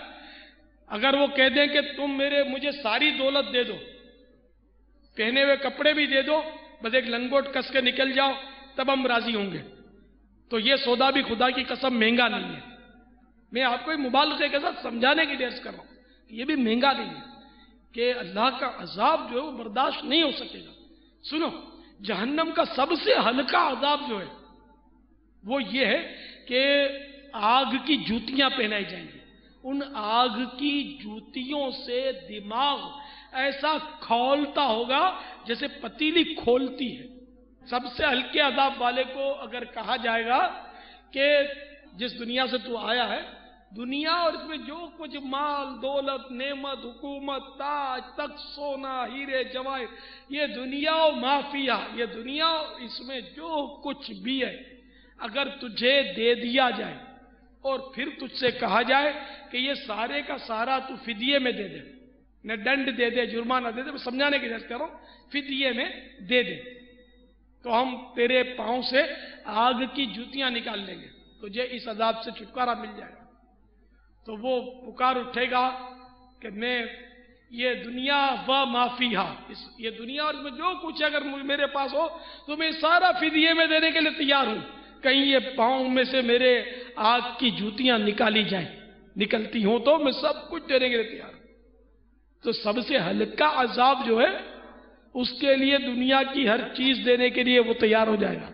[SPEAKER 2] اگر وہ کہہ دیں کہ تم مجھے ساری دولت دے دو، پہنے ہوئے کپڑے بھی دے دو، بس ایک لنگوٹ کس کے نکل جاؤ، تب ہم راضی ہوں گے، تو یہ سودا بھی خدا کی قسم مہنگا نہیں ہے۔ میں آپ کو مبالغے کے ساتھ سمجھانے کی درس کر رہا ہوں کہ یہ بھی مہنگا نہیں ہے، کہ اللہ کا عذاب جو ہے وہ برداشت نہیں ہو سکے گا۔ سنو، جہنم کا سب سے ہلکا عذاب جو ہے وہ یہ ہے کہ آگ کی جوتیاں پہنائی جائیں گی، ان آگ کی جوتیوں سے دماغ ایسا کھولتا ہوگا جیسے پتیلی کھولتی ہے۔ سب سے ہلکے عذاب والے کو اگر کہا جائے گا کہ جس دنیا سے تو آیا ہے، دنیا اور اس میں جو کچھ مال دولت نعمت حکومت تاج تخت سونا ہیرے جواہر، یہ دنیا و مافیا، یہ دنیا اس میں جو کچھ بھی ہے، اگر تجھے دے دیا جائے اور پھر تجھ سے کہا جائے کہ یہ سارے کا سارا تو فدیے میں دے دے، نہ ڈنڈ دے دے جرمانہ دے دے، میں سمجھانے کی درس کروں، فدیے میں دے دے، تو ہم تیرے پاؤں سے آگ کی جوتیاں نکال لیں گے، تجھے اس عذاب سے چھٹکارا مل جائے گا۔ تو وہ پکار اٹھے گا کہ میں یہ دنیا و مافیہا، یہ دنیا اور اس میں جو کچھ اگر میرے پاس ہو تو میں سارا فدیے میں دینے کے لیے تیار ہوں، کہیں یہ پاؤں میں سے میرے آگ کی جوتیاں نکالی جائیں، نکلتی ہوں تو میں سب کچھ دینے کے لیے تیار ہوں۔ تو سب سے ہلکا عذاب جو ہے اس کے لیے دنیا کی ہر چیز دینے کے لیے وہ تیار ہو جائے گا۔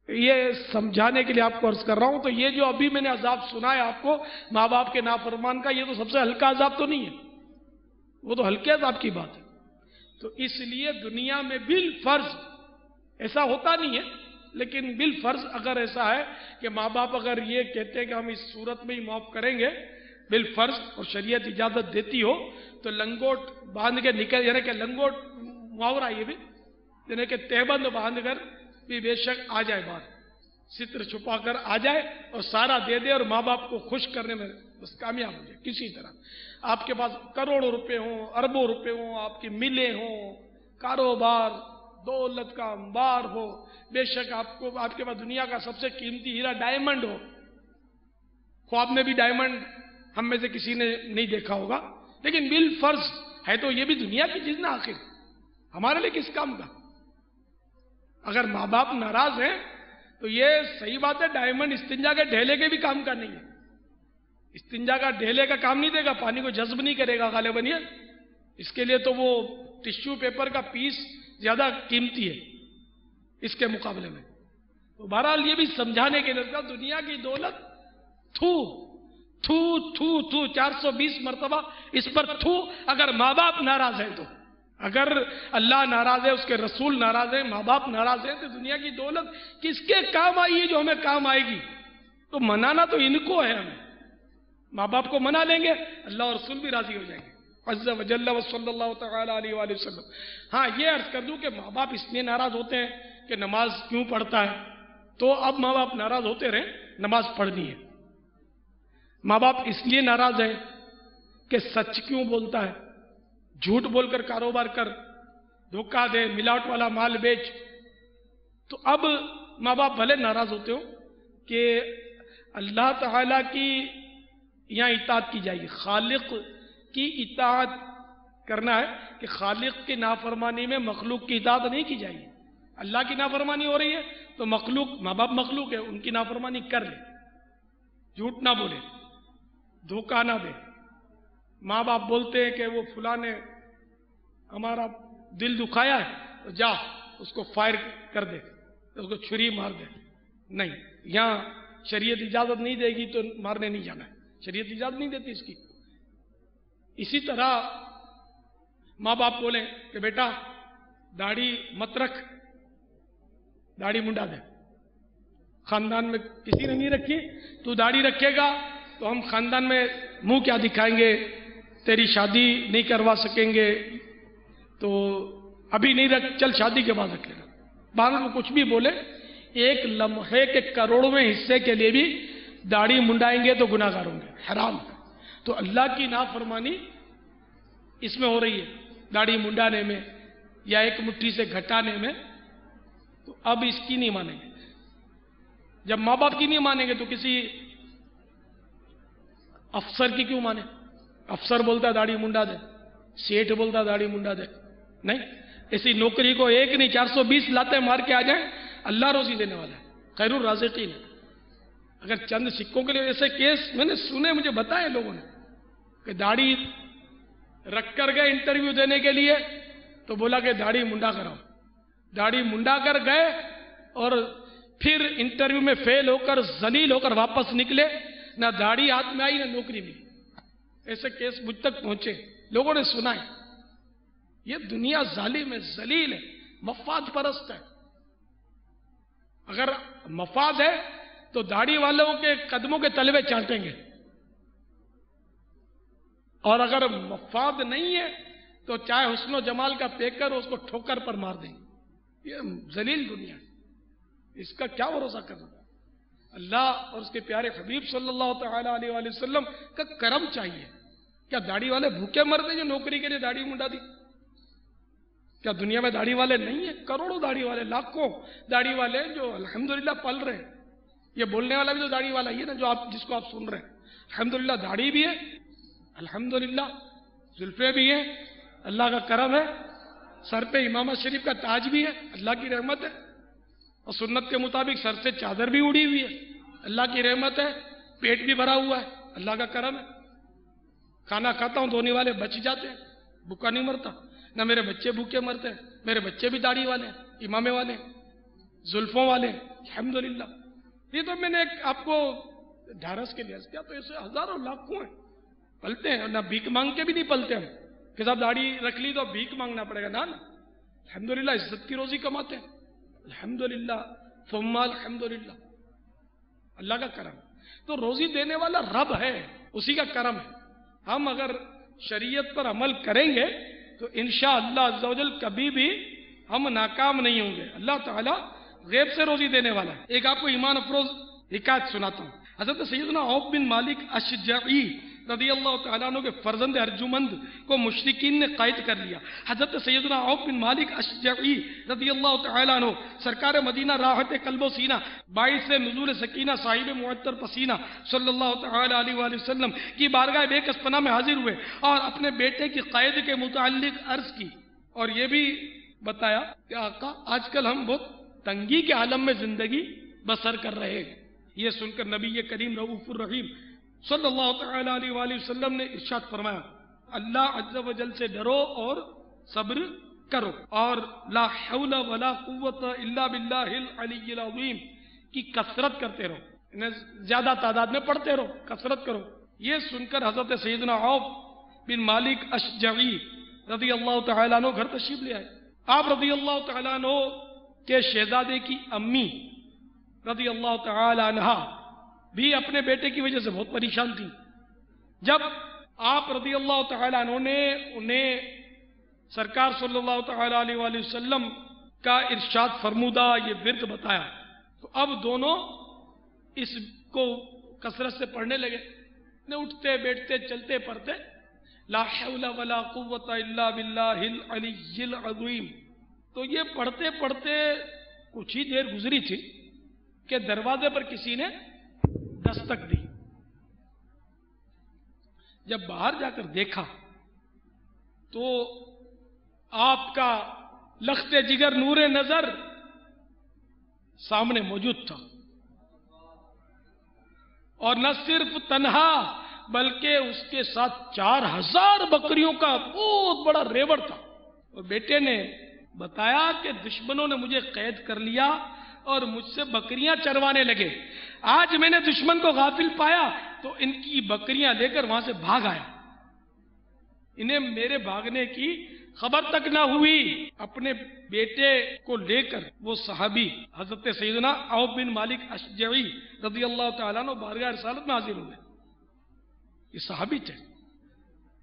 [SPEAKER 2] یہ سمجھانے کے لیے آپ کو عرض کر رہا ہوں، تو یہ جو ابھی میں نے عذاب سنا ہے آپ کو ماں باپ کے نافرمان کا، یہ تو سب سے ہلکا عذاب تو نہیں ہے، وہ تو ہلکے عذاب کی بات ہے۔ تو اس لیے دنیا میں بالفرض، ایسا ہوتا نہیں ہے لیکن بالفرض اگر ایسا ہے کہ ماں باپ اگر یہ کہتے ہیں کہ ہم اس صورت میں ہی معاف کریں گے بالفرض، اور شریعت اجازت دیتی ہو، تو لنگوٹ باندھ کے نکل، یعنی کہ لنگوٹ محاورہ یہ بھی، یعنی کہ تہبند باندھ کر بھی بے شک آ جائے باہر، ستر چھپا کر آ جائے اور سارا دے دے، اور ماں باپ کو خوش کرنے میں بس کامیاب ہو جائے کسی طرح۔ آپ کے پاس کروڑوں روپے ہوں، اربوں روپے ہوں، آپ کی ملیں ہوں، کاروبار دولت کا انبار ہو، بے شک آپ کے پاس دنیا کا سب سے قیمتی ہیرا ڈائمنڈ ہو، خواب میں بھی ڈائمنڈ ہم میں سے کسی نے نہیں دیکھا ہوگا، لیکن بالفرض ہے تو یہ بھی دنیا کی چیز نہ، آخر ہمارے لیے کس کام کا؟ اگر ماں باپ ناراض ہیں تو یہ صحیح بات ہے، ڈائمنڈ استنجا کے ڈھیلے کے بھی کام کا نہیں ہے، استنجا کا ڈھیلے کا کام نہیں دے گا، پانی کو جذب نہیں کرے گا غالباً، اس کے لیے تو وہ ٹشو پیپر کا پیس زیادہ قیمتی ہے اس کے مقابلے میں۔ تو بہرحال یہ بھی سمجھانے کے لیے دنیا کی دولت تھو تھو تھو تھو 420 مرتبہ اس پر تھو، اگر ماں باپ ناراض ہیں تو، اگر اللہ ناراض ہے، اس کے رسول ناراض ہے، ماں باپ ناراض ہیں، تو دنیا کی دولت کس کے کام آئی ہے جو ہمیں کام آئے گی؟ تو منانا تو ان کو ہے، ہمیں ماں باپ کو منا لیں گے، اللہ اور رسول بھی راضی ہو جائیں گے عز و جل و صلی اللہ تعالی علیہ وآلہ وسلم۔ ہاں یہ عرض کر دوں کہ ماں باپ اس لیے ناراض ہوتے ہیں کہ نماز کیوں پڑھتا ہے، تو اب ماں باپ ناراض ہوتے رہیں نماز پڑھنی ہے. ماں باپ اس لیے ناراض ہے کہ سچ کیوں بولتا ہے, جھوٹ بول کر کاروبار کر, دھوکہ دے, ملاوٹ والا مال بیچ. تو اب ماں باپ بھلے ناراض ہوتے ہو کہ اللہ تعالیٰ کی یہاں اطاعت کی جائے گی. خالق کی اطاعت کرنا ہے کہ خالق کی نافرمانی میں مخلوق کی اطاعت نہیں کی جائے گی. اللہ کی نافرمانی ہو رہی ہے تو مخلوق, ماں باپ مخلوق ہے, ان کی نافرمانی کر لے, جھوٹ نہ بولے, دھوکہ نہ دے. ماں باپ بولتے ہیں کہ وہ فلاں نے ہمارا دل دکھایا ہے تو جا اس کو فائر کر دے, اس کو چھری مار دے. نہیں, یہاں شریعت اجازت نہیں دے گی تو مارنے نہیں جانا ہے, شریعت اجازت نہیں دیتی اس کی. اسی طرح ماں باپ بولیں کہ بیٹا داڑھی مت رکھ, داڑھی منڈا دے. خاندان میں کسی نے نہیں رکھی, تو داڑھی رکھے گا تو ہم خاندان میں منہ کیا دکھائیں گے, تیری شادی نہیں کروا سکیں گے, تو ابھی نہیں رکھ, چل شادی کے بعد رکھ لینا. باہر میں کچھ بھی بولے, ایک لمحے کے کروڑویں حصے کے لیے بھی داڑھی منڈائیں گے تو گناہ گار ہوں گے, حرام. تو اللہ کی نافرمانی اس میں ہو رہی ہے, داڑھی منڈانے میں یا ایک مٹھی سے گھٹانے میں. تو اب اس کی نہیں مانیں گے. جب ماں باپ کی نہیں مانیں گے تو کسی افسر کی کیوں مانے؟ افسر بولتا داڑھی منڈا دے, سیٹھ بولتا داڑھی منڈا دے. نہیں, اسی نوکری کو ایک نہیں 420 لاتے مار کے آ جائیں, اللہ روزی دینے والا ہے, خیر الرازقین ہے. اگر چند سکوں کے لیے ایسے کیس میں نے سنے, مجھے بتائے لوگوں نے کہ داڑھی رکھ کر گئے انٹرویو دینے کے لیے تو بولا کہ داڑھی منڈا کراؤ. داڑھی منڈا کر گئے اور پھر انٹرویو میں فیل ہو کر ذلیل ہو کر واپس نکلے, نہ داڑھی ہاتھ میں آئی نہ نوکری ملی. ایسے کیس مجھ تک پہنچے, لوگوں نے سنا ہے. یہ دنیا ظالم ہے, ذلیل ہے, مفاد پرست ہے. اگر مفاد ہے تو داڑھی والوں کے قدموں کے تلوے چاٹیں گے, اور اگر مفاد نہیں ہے تو چاہے حسن و جمال کا پیکر اس کو ٹھوکر پر مار دیں گے. یہ ذلیل دنیا ہے, اس کا کیا بھروسہ کرنا. اللہ اور اس کے پیارے حبیب صلی اللہ تعالی علیہ وآلہ وسلم کا کرم چاہیے. کیا داڑھی والے بھوکے مرتے جو نوکری کے لیے داڑھی منڈا دی؟ کیا دنیا میں داڑھی والے نہیں ہیں؟ کروڑوں داڑھی والے, لاکھوں داڑھی والے جو الحمدللہ پل رہے ہیں. یہ بولنے والا بھی تو داڑھی والا ہی ہے نا, جو آپ جس کو آپ سن رہے ہیں. الحمدللہ داڑھی بھی ہے, الحمدللہ زلفیں بھی ہیں, اللہ کا کرم ہے. سر پہ امامہ شریف کا تاج بھی ہے, اللہ کی رحمت ہے. اور سنت کے مطابق سر سے چادر بھی اڑی ہوئی ہے, اللہ کی رحمت ہے. پیٹ بھی بھرا ہوا ہے, اللہ کا کرم ہے. کھانا کھاتا ہوں, دھونے والے بچ جاتے ہیں, بھوکا نہیں مرتا. نہ میرے بچے بھوکے مرتے ہیں, میرے بچے بھی داڑھی والے ہیں, امامے والے ہیں, زلفوں والے ہیں, الحمدللہ. یہ تو میں نے آپ کو ڈھارس کے لیے کیا, تو ایسے ہزاروں لاکھوں ہیں پلتے ہیں. نہ بھیک مانگ کے بھی نہیں پلتے ہم کہ صاحب داڑھی رکھ لی تو بھیک مانگنا پڑے گا. نا الحمدللہ عزت کی روزی کماتے ہیں, الحمدللہ ثم الحمدللہ. اللہ کا کرم. تو روزی دینے والا رب ہے, اسی کا کرم ہے. ہم اگر شریعت پر عمل کریں گے تو انشاءاللہ عز و جل کبھی بھی ہم ناکام نہیں ہوں گے. اللہ تعالیٰ غیب سے روزی دینے والا ہے. ایک آپ کو ایمان افروز حکایت سناتا ہوں. حضرت سیدنا عوف بن مالک اشجعی رضی اللہ تعالیٰ عنہ کے فرزند ارجمند کو مشرکین نے قید کر لیا. حضرت سیدنا عوف بن مالک اشجعی رضی اللہ تعالیٰ عنہ سرکار مدینہ راحت قلب و سینہ باعث نزول سکینہ صاحب معطر پسینہ صلی اللہ تعالیٰ علیہ وآلہ وسلم کی بارگاہ بے کس پناہ میں حاضر ہوئے اور اپنے بیٹے کی قید کے متعلق عرض کی, اور یہ بھی بتایا کہ آقا آج کل ہم بہت تنگی کے عالم میں زندگی بسر کر رہے ہیں. یہ سن کر نبی کریم رؤوف الرحیم صلی اللہ تعالی علیہ وآلہ وسلم نے ارشاد فرمایا, اللہ عز و جل سے ڈرو اور صبر کرو, اور لا حول ولا قوت الا باللہ العلی العظیم کی کثرت کرتے رہو, انہیں زیادہ تعداد میں پڑھتے رہو, کثرت کرو. یہ سن کر حضرت سیدنا عوف بن مالک اشجعی رضی اللہ تعالیٰ عنہ گھر تشریف لے آئے. آپ رضی اللہ تعالیٰ عنہ کے شہزادے کی امی رضی اللہ تعالی عنہ بھی اپنے بیٹے کی وجہ سے بہت پریشان تھی. جب آپ رضی اللہ تعالی عنہ نے انہیں سرکار صلی اللہ تعالی علیہ وآلہ وسلم کا ارشاد فرمودہ یہ ورد بتایا, تو اب دونوں اس کو کثرت سے پڑھنے لگے، اٹھتے بیٹھتے چلتے پڑھتے لا حول ولا قوت الا باللہ العلی العظیم. تو یہ پڑھتے پڑھتے کچھ ہی دیر گزری تھی کہ دروازے پر کسی نے دستک دی. جب باہر جا کر دیکھا تو آپ کا لخت جگر نور نظر سامنے موجود تھا، اور نہ صرف تنہا بلکہ اس کے ساتھ 4000 بکریوں کا بہت بڑا ریوڑ تھا. اور بیٹے نے بتایا کہ دشمنوں نے مجھے قید کر لیا اور مجھ سے بکریاں چروانے لگے. آج میں نے دشمن کو غافل پایا تو ان کی بکریاں لے کر وہاں سے بھاگ آیا. انہیں میرے بھاگنے کی خبر تک نہ ہوئی. اپنے بیٹے کو لے کر وہ صحابی حضرت سیدنا عوف بن مالک اشجعی رضی اللہ تعالیٰ عنہ بارگاہ رسالت میں حاضر ہوئے. یہ صحابی تھے.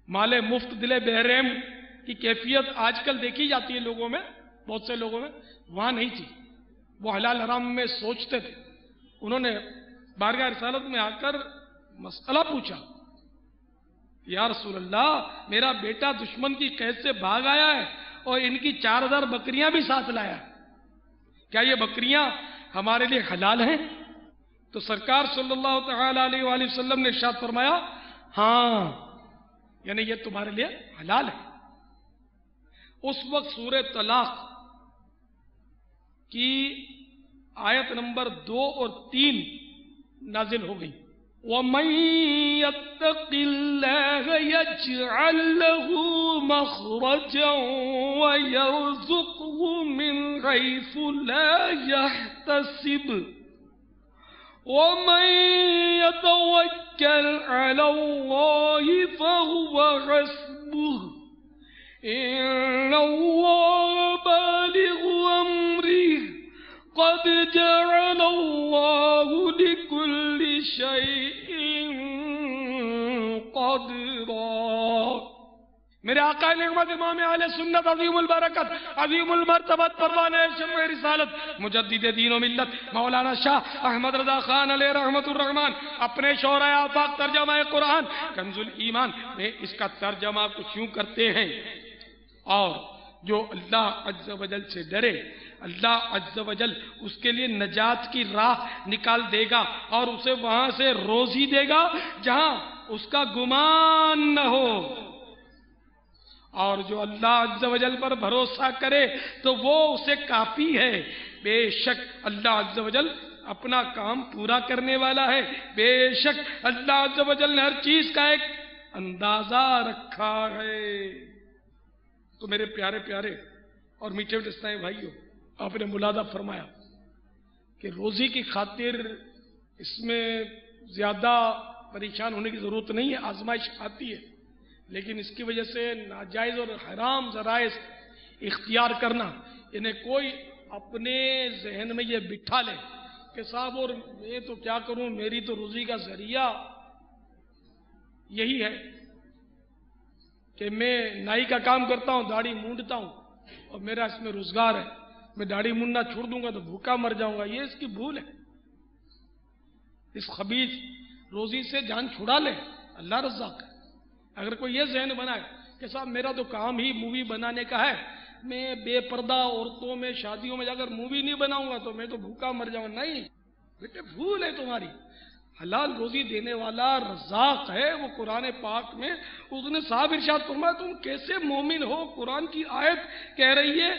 [SPEAKER 2] مال مفت دل بحرم کی کیفیت آج کل دیکھی جاتی ہے لوگوں میں، بہت سے لوگوں میں، وہاں نہیں تھی. وہ حلال حرام میں سوچتے تھے. انہوں نے بارگاہ رسالت میں آ کر مسئلہ پوچھا، یا رسول اللہ، میرا بیٹا دشمن کی قید سے بھاگ آیا ہے اور ان کی 4000 بکریاں بھی ساتھ لایا، کیا یہ بکریاں ہمارے لیے حلال ہیں؟ تو سرکار صلی اللہ تعالی علیہ وآلہ وسلم نے ارشاد فرمایا، ہاں، یعنی یہ تمہارے لیے حلال ہے. اس وقت سورہ طلاق کی آیت نمبر 2 اور 3 نازل ہو گئی. وَمَن يَتَّقِ اللَّهَ يَجْعَل لَّهُ مَخْرَجًا وَيَرْزُقْهُ مِنْ حَيْثُ لَا يَحْتَسِبُ وَمَن يَتَوَكَّلْ عَلَى اللَّهِ فَهُوَ حَسْبُهُ إِنَّ اللَّهَ بَالِغُ أَمْرِهِ قَدْ جَعَلَ اللَّهُ لِكُلِّ شَيْءٍ قَدْرًا. میرے آقا نعمت امام اہل سنت عظیم البرکت عظیم المرتبت پروان شمع رسالت مجدد دین و ملت مولانا شاہ احمد رضا خان علیہ رحمت الرحمن اپنے شعرۂ آفاق ترجمہ قرآن کنز الایمان میں اس کا ترجمہ کچھ یوں کرتے ہیں، اور جو اللہ عز و جل سے ڈرے اللہ عز و جل اس کے لیے نجات کی راہ نکال دے گا اور اسے وہاں سے روزی دے گا جہاں اس کا گمان نہ ہو. اور جو اللہ عز و جل پر بھروسہ کرے تو وہ اسے کافی ہے. بے شک اللہ عز و جل اپنا کام پورا کرنے والا ہے. بے شک اللہ عز و جل نے ہر چیز کا ایک اندازہ رکھا ہے. تو میرے پیارے پیارے اور میٹھے میٹھے بھائیوں، آپ نے ملاحظہ فرمایا کہ روزی کی خاطر اس میں زیادہ پریشان ہونے کی ضرورت نہیں ہے. آزمائش آتی ہے، لیکن اس کی وجہ سے ناجائز اور حرام ذرائع اختیار کرنا، انہیں کوئی اپنے ذہن میں یہ بٹھا لے کہ صاحب اور میں تو کیا کروں، میری تو روزی کا ذریعہ یہی ہے کہ میں نائی کا کام کرتا ہوں، داڑھی مونڈتا ہوں اور میرا اس میں روزگار ہے، میں داڑھی مونڈنا چھوڑ دوں گا تو بھوکا مر جاؤں گا. یہ اس کی بھول ہے. اس خبیث روزی سے جان چھڑا لے، اللہ رزاق ہے. اگر کوئی یہ ذہن بنائے کہ صاحب میرا تو کام ہی مووی بنانے کا ہے، میں بے پردہ عورتوں میں شادیوں میں جا کر مووی نہیں بناؤں گا تو میں تو بھوکا مر جاؤں گا، نہیں بیٹے، بھول ہے تمہاری. حلال روزی دینے والا رزاق ہے. وہ قرآن پاک میں اس نے صاحب ارشاد فرمایا، تم کیسے مومن ہو؟ قرآن کی آیت کہہ رہی ہے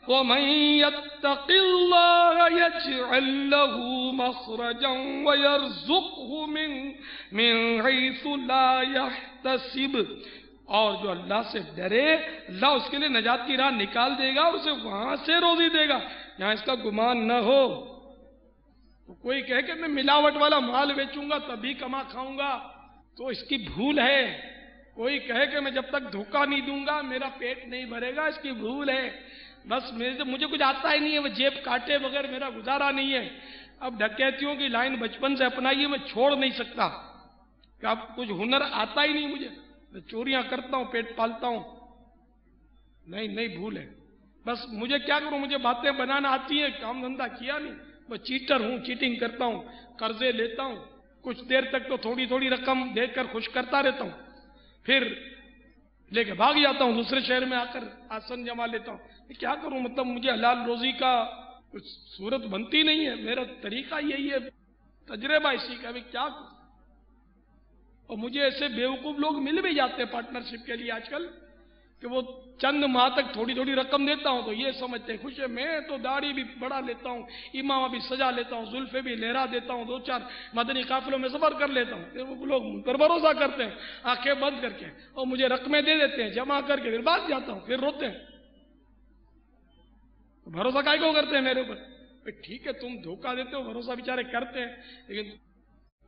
[SPEAKER 2] وَمَن يَتَّقِ اللَّهَ يَجْعَل لَّهُ مَخْرَجًا وَيَرْزُقْهُ مِنْ حَيْثُ لَا يَحْتَسِبُ. اور جو اللہ سے ڈرے اللہ اس کے لیے نجات کی راہ نکال دے گا اور اسے وہاں سے روزی دے گا جہاں اس کا گمان نہ ہو. تو کوئی کہے کہ میں ملاوٹ والا مال بیچوں گا تبھی کما کھاؤں گا، تو اس کی بھول ہے. کوئی کہے کہ میں جب تک دھوکہ نہیں دوں گا میرا پیٹ نہیں بھرے گا، اس کی بھول ہے. بس مجھے کچھ آتا ہی نہیں ہے، وہ جیب کاٹے بغیر میرا گزارا نہیں ہے. اب ڈکیتیوں کی لائن بچپن سے اپنائی ہے، میں چھوڑ نہیں سکتا کہ اب کچھ ہنر آتا ہی نہیں مجھے، میں چوریاں کرتا ہوں پیٹ پالتا ہوں. نہیں، بھول ہے. بس مجھے کیا کروں، مجھے باتیں بنانا آتی ہیں، کام دھندہ کیا نہیں، میں چیٹر ہوں، چیٹنگ کرتا ہوں، قرضے لیتا ہوں، کچھ دیر تک تو تھوڑی تھوڑی رقم دے کر خوش کرتا رہتا ہوں، پھر لے کے بھاگ جاتا ہوں، دوسرے شہر میں آ کر آسن جما لیتا ہوں۔ کیا کروں؟ مطلب مجھے حلال روزی کا کچھ صورت بنتی نہیں ہے، میرا طریقہ یہی ہے، تجربہ اسی کا، ابھی کیا کروں؟ اور مجھے ایسے بیوقوف لوگ مل بھی جاتے ہیں پارٹنرشپ کے لیے آج کل، کہ وہ چند ماہ تک تھوڑی تھوڑی رقم دیتا ہوں تو یہ سمجھتے ہیں خوش ہے، میں تو داڑھی بھی بڑھا لیتا ہوں، امامہ بھی سجا لیتا ہوں، زلفیں بھی لہرا دیتا ہوں، 2-4 مدنی قافلوں میں سفر کر لیتا ہوں، پھر وہ لوگ مجھ پر بھروسہ کرتے ہیں آنکھیں بند کر کے، اور مجھے رقمیں دے دیتے ہیں جمع کر کے، پھر بھاگ جاتا ہوں، پھر روتے ہیں۔ بھروسہ کائے کو کرتے ہیں میرے اوپر؟ ٹھیک ہے تم دھوکہ دیتے ہو، بھروسہ بیچارے کرتے ہیں، لیکن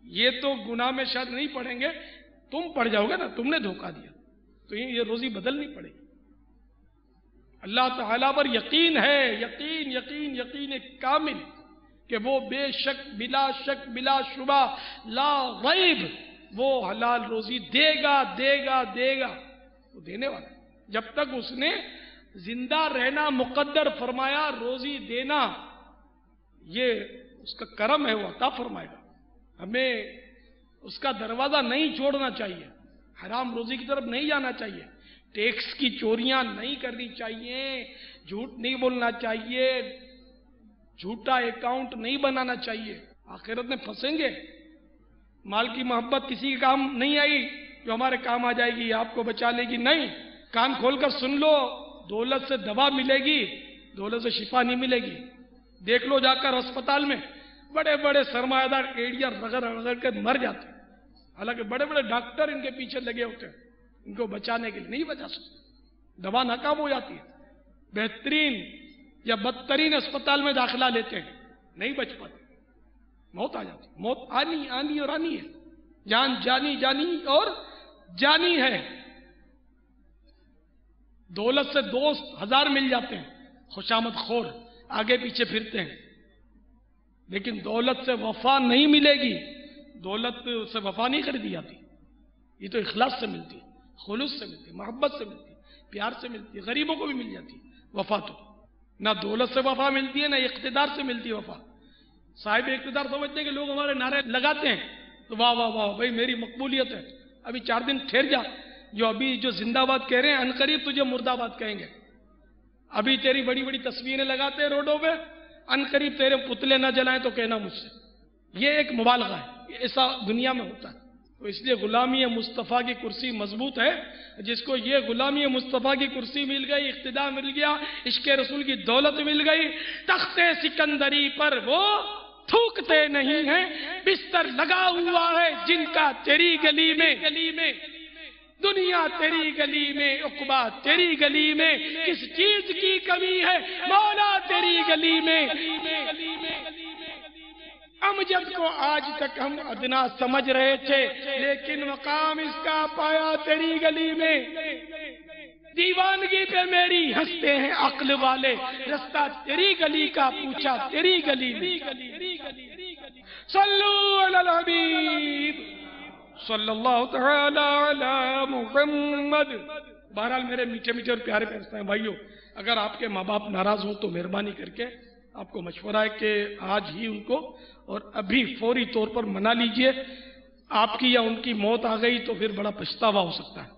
[SPEAKER 2] یہ تو گناہ میں شاید نہیں پڑیں گے، تم پڑ جاؤ گے نا، تم نے دھوکہ دیا تو یہ روزی بدلنی پڑے گی۔ اللہ تعالیٰ پر یقین ہے، یقین یقین یقین کامل کہ وہ بے شک بلا شبہ لا غیب وہ حلال روزی دے گا دے گا دے گا، وہ دینے والا ہے۔ جب تک اس نے زندہ رہنا مقدر فرمایا، روزی دینا یہ اس کا کرم ہے، وہ عطا فرمائے گا۔ ہمیں اس کا دروازہ نہیں چھوڑنا چاہیے، حرام روزی کی طرف نہیں جانا چاہیے، ٹیکس کی چوریاں نہیں کرنی چاہیے، جھوٹ نہیں بولنا چاہیے، جھوٹا اکاؤنٹ نہیں بنانا چاہیے، آخرت میں پھنسیں گے۔ مال کی محبت کسی کے کام نہیں آئی جو ہمارے کام آ جائے گی، آپ کو بچا لے گی، نہیں۔ کان کھول کر سن لو، دولت سے دوا ملے گی، دولت سے شفا نہیں ملے گی۔ دیکھ لو جا کر اسپتال میں بڑے بڑے سرمایہ دار ایڑیاں رگڑ رگڑ کر مر جاتے ہیں، حالانکہ بڑے بڑے ڈاکٹر ان کے پیچھے لگے ہوتے ہیں، ان کو بچانے کے لیے نہیں بچا سکتے، دوا ناکام ہو جاتی ہے۔ بہترین یا بدترین اسپتال میں داخلہ لیتے ہیں، نہیں بچ پاتے، موت آ جاتی، موت آنی اور آنی ہے، جان جانی اور جانی ہے۔ دولت سے دوست 1000 مل جاتے ہیں، خوشامد خور آگے پیچھے پھرتے ہیں، لیکن دولت سے وفا نہیں ملے گی، دولت سے وفا نہیں خریدی جاتی، یہ تو اخلاص سے ملتی ہے، خلوص سے ملتی ہے، محبت سے ملتی ہے، پیار سے ملتی ہے، غریبوں کو بھی مل جاتی ہے وفا۔ تو نہ دولت سے وفا ملتی ہے، نہ اقتدار سے ملتی ہے وفا۔ صاحب اقتدار سمجھتے ہیں کہ لوگ ہمارے نعرے لگاتے ہیں تو واہ واہ واہ بھائی میری مقبولیت ہے، ابھی 4 دن ٹھہر جا، جو زندہ باد کہہ رہے ہیں عنقریب تجھے مردہ باد کہیں گے۔ ابھی تیری بڑی بڑی تصویریں لگاتے ہیں روڈوں پہ، عنقریب تیرے پتلے نہ جلائیں تو کہنا مجھ سے۔ یہ ایک مبالغہ ہے، ایسا دنیا میں ہوتا ہے۔ تو اس لیے غلامی مصطفیٰ کی کرسی مضبوط ہے، جس کو یہ غلامی مصطفیٰ کی کرسی مل گئی، اقتدار مل گیا، عشق رسول کی دولت مل گئی، تخت سکندری پر وہ تھوکتے نہیں ہیں، بستر لگا ہوا ہے جن کا تیری گلی میں، دنیا تیری گلی میں، عقبہ تیری گلی میں، کس چیز کی کمی ہے مولا تیری گلی میں۔ امجد کو آج تک ہم ادنا سمجھ رہے تھے، لیکن مقام اس کا پایا تیری گلی میں۔ دیوانگی پہ میری ہنستے ہیں عقل والے، رستہ تیری گلی کا پوچھا تیری گلی میں۔ صلو علی الحبیب صلی اللہ تعالی علی محمد۔ بہرحال میرے میٹھے میٹھے اور پیارے پیارے بھائیوں، اگر آپ کے ماں باپ ناراض ہوں تو مہربانی کر کے آپ کو مشورہ ہے کہ آج ہی ان کو اور ابھی فوری طور پر منا لیجئے۔ آپ کی یا ان کی موت آ گئی تو پھر بڑا پچھتاوا ہو سکتا ہے،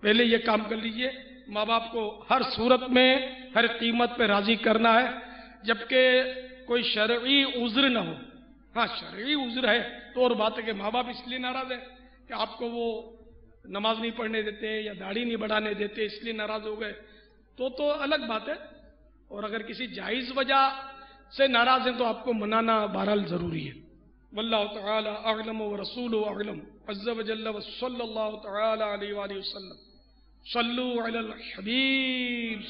[SPEAKER 2] پہلے یہ کام کر لیجئے۔ ماں باپ کو ہر صورت میں ہر قیمت پہ راضی کرنا ہے، جبکہ کوئی شرعی عذر نہ ہو۔ ہاں شرعی عذر ہے تو اور بات ہے کہ ماں باپ اس لیے ناراض ہے کہ آپ کو وہ نماز نہیں پڑھنے دیتے یا داڑھی نہیں بڑھانے دیتے اس لیے ناراض ہو گئے تو الگ بات ہے، اور اگر کسی جائز وجہ سے ناراض ہیں تو آپ کو منانا بہرحال ضروری ہے۔ واللہ تعالی اعلم ورسولہ اعلم عز وجل وصلی اللہ تعالی علیہ وآلہ وسلم۔ صلو علی الحبیب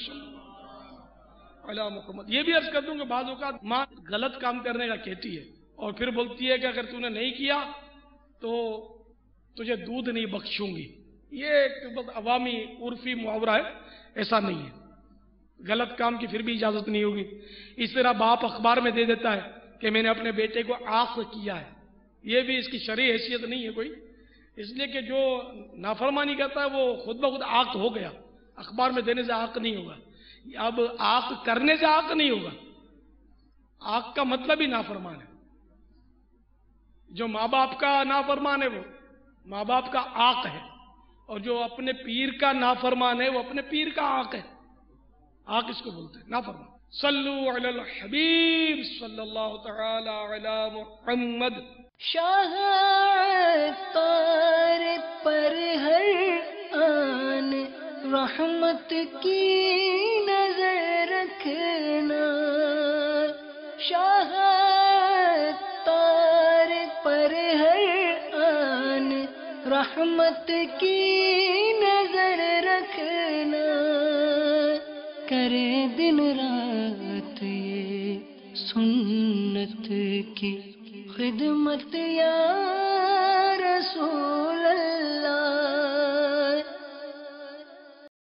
[SPEAKER 2] علی محمد۔ یہ بھی عرض کر دوں کہ بعض اوقات ماں غلط کام کرنے کا کہتی ہے اور پھر بولتی ہے کہ اگر تو نے نہیں کیا تو تجھے دودھ نہیں بخشوں گی۔ یہ ایک بس عوامی عرفی محاورہ ہے، ایسا نہیں ہے۔ غلط کام کی پھر بھی اجازت نہیں ہوگی۔ اس طرح باپ اخبار میں دے دیتا ہے کہ میں نے اپنے بیٹے کو عاق کیا ہے، یہ بھی اس کی شرعی حیثیت نہیں ہے کوئی، اس لیے کہ جو نافرمانی کرتا ہے وہ خود بخود عاق ہو گیا، اخبار میں دینے سے عاق نہیں ہوگا، اب عاق کرنے سے عاق نہیں ہوگا، آق کا مطلب ہی نافرمان ہے. جو ماں باپ کا نافرمان ہے وہ ماں باپ کا آق ہے، اور جو اپنے پیر کا نافرمان ہے وہ اپنے پیر کا آق ہے. آق اس کو بولتے ہیں نافرمان. صلو علی الحبیب صلی اللہ تعالی علی محمد.
[SPEAKER 4] شاہ عطار پر ہر آن رحمت کی نظر رکھنا، شاہ عطار پر ہر آن رحمت کی نظر رکھنا، کرے دن رات یہ سنت کی خدمت یا